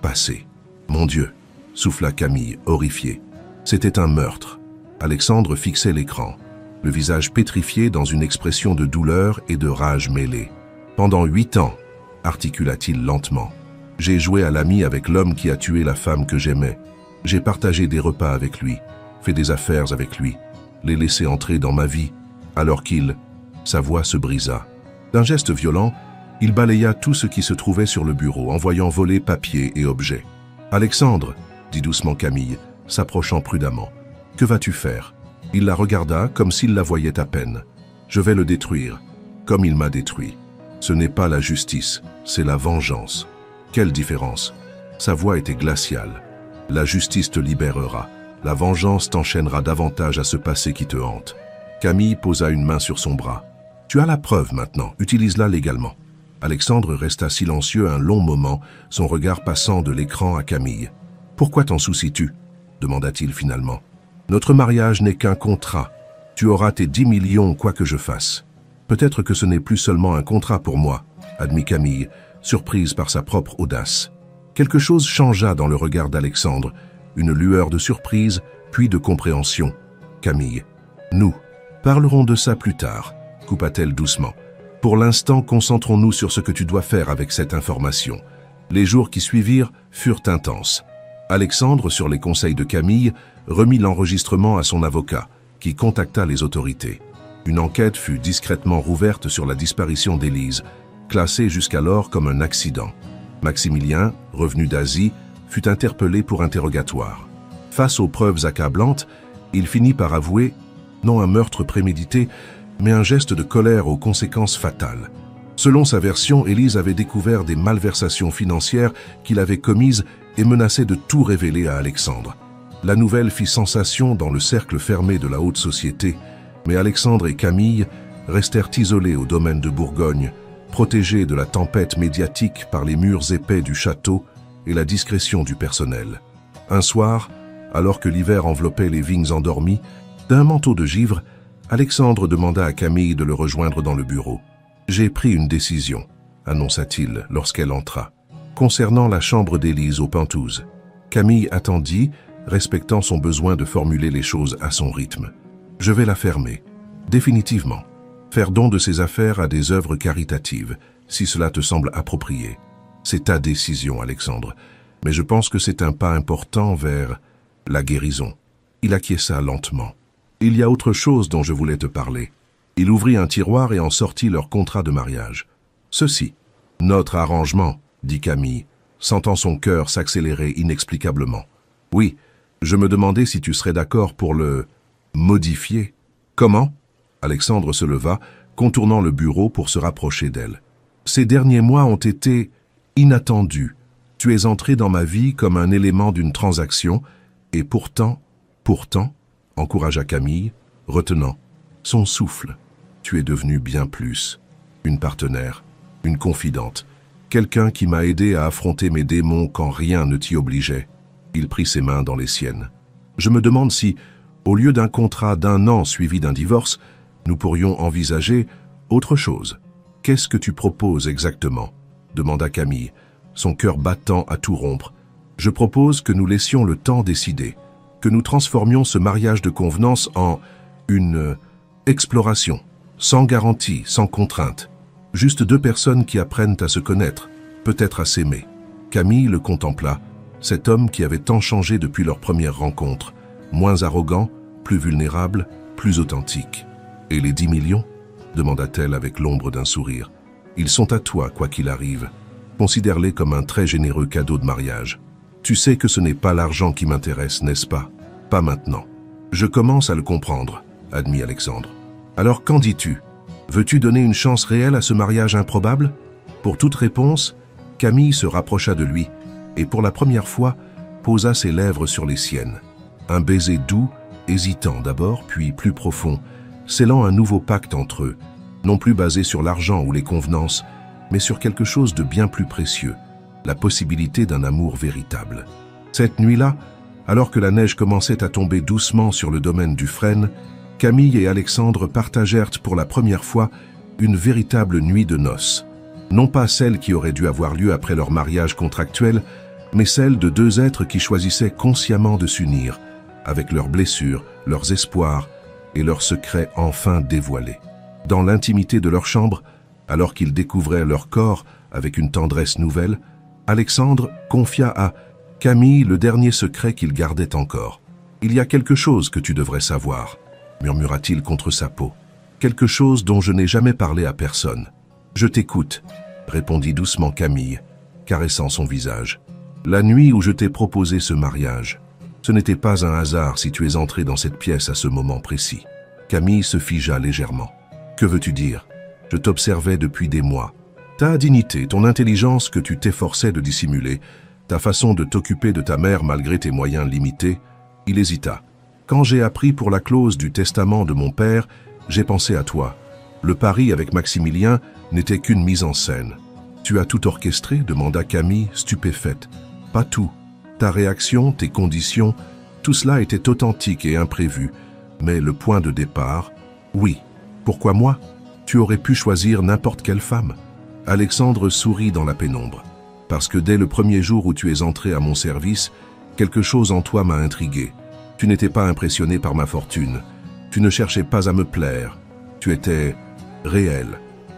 passé. « Mon Dieu !» souffla Camille, horrifiée. C'était un meurtre. Alexandre fixait l'écran, le visage pétrifié dans une expression de douleur et de rage mêlée. « Pendant 8 ans, articula-t-il lentement, j'ai joué à l'ami avec l'homme qui a tué la femme que j'aimais. J'ai partagé des repas avec lui, fait des affaires avec lui, l'ai laissé entrer dans ma vie, alors qu'il... » Sa voix se brisa. D'un geste violent, il balaya tout ce qui se trouvait sur le bureau, envoyant voler papiers et objets. « Alexandre, » dit doucement Camille, s'approchant prudemment. « Que vas-tu faire ?» Il la regarda comme s'il la voyait à peine. « Je vais le détruire, comme il m'a détruit. Ce n'est pas la justice, c'est la vengeance. » Quelle différence! Sa voix était glaciale. « La justice te libérera. La vengeance t'enchaînera davantage à ce passé qui te hante. » Camille posa une main sur son bras. « Tu as la preuve maintenant, utilise-la légalement. » Alexandre resta silencieux un long moment, son regard passant de l'écran à Camille. « Pourquoi t'en soucies-tu » demanda-t-il finalement. « Notre mariage n'est qu'un contrat. Tu auras tes 10 millions quoi que je fasse. Peut-être que ce n'est plus seulement un contrat pour moi, admit Camille, surprise par sa propre audace. Quelque chose changea dans le regard d'Alexandre, une lueur de surprise, puis de compréhension. « Camille, nous parlerons de ça plus tard, » coupa-t-elle doucement. « Pour l'instant, concentrons-nous sur ce que tu dois faire avec cette information. » Les jours qui suivirent furent intenses. Alexandre, sur les conseils de Camille, remit l'enregistrement à son avocat, qui contacta les autorités. Une enquête fut discrètement rouverte sur la disparition d'Élise, classée jusqu'alors comme un accident. Maximilien, revenu d'Asie, fut interpellé pour interrogatoire. Face aux preuves accablantes, il finit par avouer, non un meurtre prémédité, mais un geste de colère aux conséquences fatales. Selon sa version, Élise avait découvert des malversations financières qu'il avait commises et menaçait de tout révéler à Alexandre. La nouvelle fit sensation dans le cercle fermé de la haute société, mais Alexandre et Camille restèrent isolés au domaine de Bourgogne, protégés de la tempête médiatique par les murs épais du château et la discrétion du personnel. Un soir, alors que l'hiver enveloppait les vignes endormies, d'un manteau de givre, Alexandre demanda à Camille de le rejoindre dans le bureau. « J'ai pris une décision », annonça-t-il lorsqu'elle entra, concernant la chambre d'Élise aux Pentouses. Camille attendit, respectant son besoin de formuler les choses à son rythme. « Je vais la fermer, définitivement. Faire don de ses affaires à des œuvres caritatives, si cela te semble approprié. C'est ta décision, Alexandre, mais je pense que c'est un pas important vers la guérison. » Il acquiesça lentement. « Il y a autre chose dont je voulais te parler. » Il ouvrit un tiroir et en sortit leur contrat de mariage. « Ceci. Notre arrangement, » dit Camille, sentant son cœur s'accélérer inexplicablement. « Oui, je me demandais si tu serais d'accord pour le modifier. »« Comment ?» Alexandre se leva, contournant le bureau pour se rapprocher d'elle. « Ces derniers mois ont été inattendus. Tu es entré dans ma vie comme un élément d'une transaction, et pourtant, encouragea Camille, retenant son souffle. Tu es devenu bien plus. Une partenaire, une confidente, quelqu'un qui m'a aidé à affronter mes démons quand rien ne t'y obligeait. » Il prit ses mains dans les siennes. « Je me demande si, au lieu d'un contrat d'1 an suivi d'un divorce, nous pourrions envisager autre chose. Qu'est-ce que tu proposes exactement ?» demanda Camille, son cœur battant à tout rompre. « Je propose que nous laissions le temps décider, que nous transformions ce mariage de convenance en une exploration, sans garantie, sans contrainte. Juste 2 personnes qui apprennent à se connaître, peut-être à s'aimer. » Camille le contempla, cet homme qui avait tant changé depuis leur première rencontre, moins arrogant, plus vulnérable, plus authentique. « Et les 10 millions ?» demanda-t-elle avec l'ombre d'un sourire. « Ils sont à toi, quoi qu'il arrive. Considère-les comme un très généreux cadeau de mariage. Tu sais que ce n'est pas l'argent qui m'intéresse, n'est-ce pas? Pas maintenant. »« Je commence à le comprendre, » admit Alexandre. « Alors qu'en dis-tu? Veux-tu donner une chance réelle à ce mariage improbable ?» Pour toute réponse, Camille se rapprocha de lui et pour la première fois posa ses lèvres sur les siennes. Un baiser doux, hésitant d'abord, puis plus profond, scellant un nouveau pacte entre eux, non plus basé sur l'argent ou les convenances, mais sur quelque chose de bien plus précieux, la possibilité d'un amour véritable. Cette nuit-là, alors que la neige commençait à tomber doucement sur le domaine du Fresne, Camille et Alexandre partagèrent pour la première fois une véritable nuit de noces. Non pas celle qui aurait dû avoir lieu après leur mariage contractuel, mais celle de 2 êtres qui choisissaient consciemment de s'unir, avec leurs blessures, leurs espoirs et leurs secrets enfin dévoilés. Dans l'intimité de leur chambre, alors qu'ils découvraient leur corps avec une tendresse nouvelle, Alexandre confia à Camille le dernier secret qu'il gardait encore. « Il y a quelque chose que tu devrais savoir », murmura-t-il contre sa peau. « Quelque chose dont je n'ai jamais parlé à personne. »« Je t'écoute », répondit doucement Camille, caressant son visage. « La nuit où je t'ai proposé ce mariage, ce n'était pas un hasard si tu es entré dans cette pièce à ce moment précis. » Camille se figea légèrement. « Que veux-tu dire? Je t'observais depuis des mois. Ta dignité, ton intelligence que tu t'efforçais de dissimuler, ta façon de t'occuper de ta mère malgré tes moyens limités. » Il hésita. « Quand j'ai appris pour la clause du testament de mon père, j'ai pensé à toi. Le pari avec Maximilien n'était qu'une mise en scène. »« Tu as tout orchestré ?» demanda Camille, stupéfaite. « Pas tout. Ta réaction, tes conditions, tout cela était authentique et imprévu. Mais le point de départ, oui. Pourquoi moi? Tu aurais pu choisir n'importe quelle femme. » Alexandre sourit dans la pénombre. Parce que dès le premier jour où tu es entré à mon service, quelque chose en toi m'a intrigué. Tu n'étais pas impressionné par ma fortune. Tu ne cherchais pas à me plaire. Tu étais réel.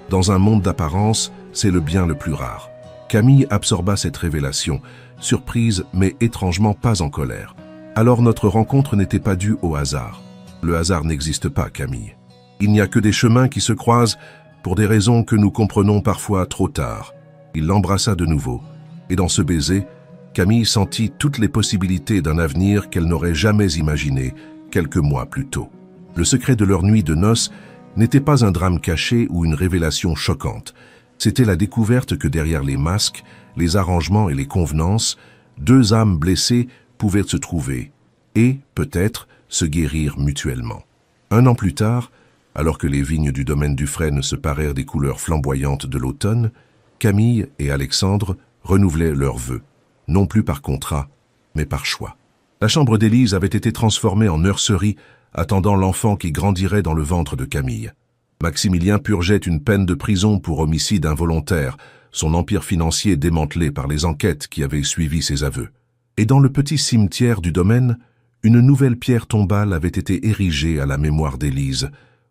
Dans un monde d'apparence, c'est le bien le plus rare. Camille absorba cette révélation, surprise mais étrangement pas en colère. Alors notre rencontre n'était pas due au hasard. Le hasard n'existe pas, Camille. Il n'y a que des chemins qui se croisent pour des raisons que nous comprenons parfois trop tard. Il l'embrassa de nouveau, et dans ce baiser, Camille sentit toutes les possibilités d'un avenir qu'elle n'aurait jamais imaginé quelques mois plus tôt. Le secret de leur nuit de noces n'était pas un drame caché ou une révélation choquante. C'était la découverte que derrière les masques, les arrangements et les convenances, deux âmes blessées pouvaient se trouver et, peut-être, se guérir mutuellement. 1 an plus tard, alors que les vignes du domaine Dufresne se parèrent des couleurs flamboyantes de l'automne, Camille et Alexandre renouvelaient leurs vœux, non plus par contrat, mais par choix. La chambre d'Élise avait été transformée en nurserie, attendant l'enfant qui grandirait dans le ventre de Camille. Maximilien purgeait une peine de prison pour homicide involontaire, son empire financier démantelé par les enquêtes qui avaient suivi ses aveux. Et dans le petit cimetière du domaine, une nouvelle pierre tombale avait été érigée à la mémoire d'Élise,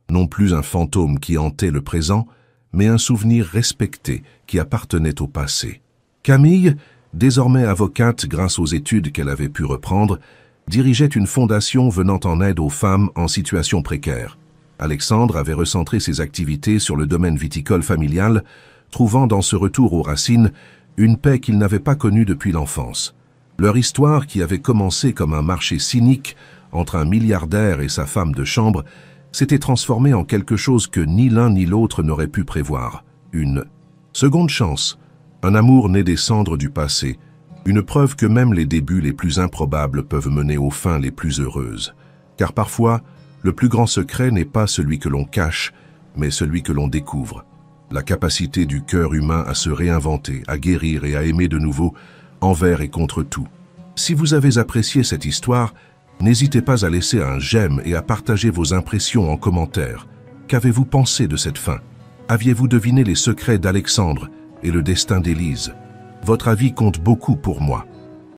non plus un fantôme qui hantait le présent, mais un souvenir respecté qui appartenait au passé. Camille, désormais avocate grâce aux études qu'elle avait pu reprendre, dirigeait une fondation venant en aide aux femmes en situation précaire. Alexandre avait recentré ses activités sur le domaine viticole familial, trouvant dans ce retour aux racines une paix qu'il n'avait pas connue depuis l'enfance. Leur histoire, qui avait commencé comme un marché cynique entre un milliardaire et sa femme de chambre, s'était transformée en quelque chose que ni l'un ni l'autre n'aurait pu prévoir. Une seconde chance, un amour né des cendres du passé, une preuve que même les débuts les plus improbables peuvent mener aux fins les plus heureuses. Car parfois, le plus grand secret n'est pas celui que l'on cache, mais celui que l'on découvre. La capacité du cœur humain à se réinventer, à guérir et à aimer de nouveau, envers et contre tout. Si vous avez apprécié cette histoire, n'hésitez pas à laisser un j'aime et à partager vos impressions en commentaire. Qu'avez-vous pensé de cette fin? Aviez-vous deviné les secrets d'Alexandre et le destin d'Élise? Votre avis compte beaucoup pour moi.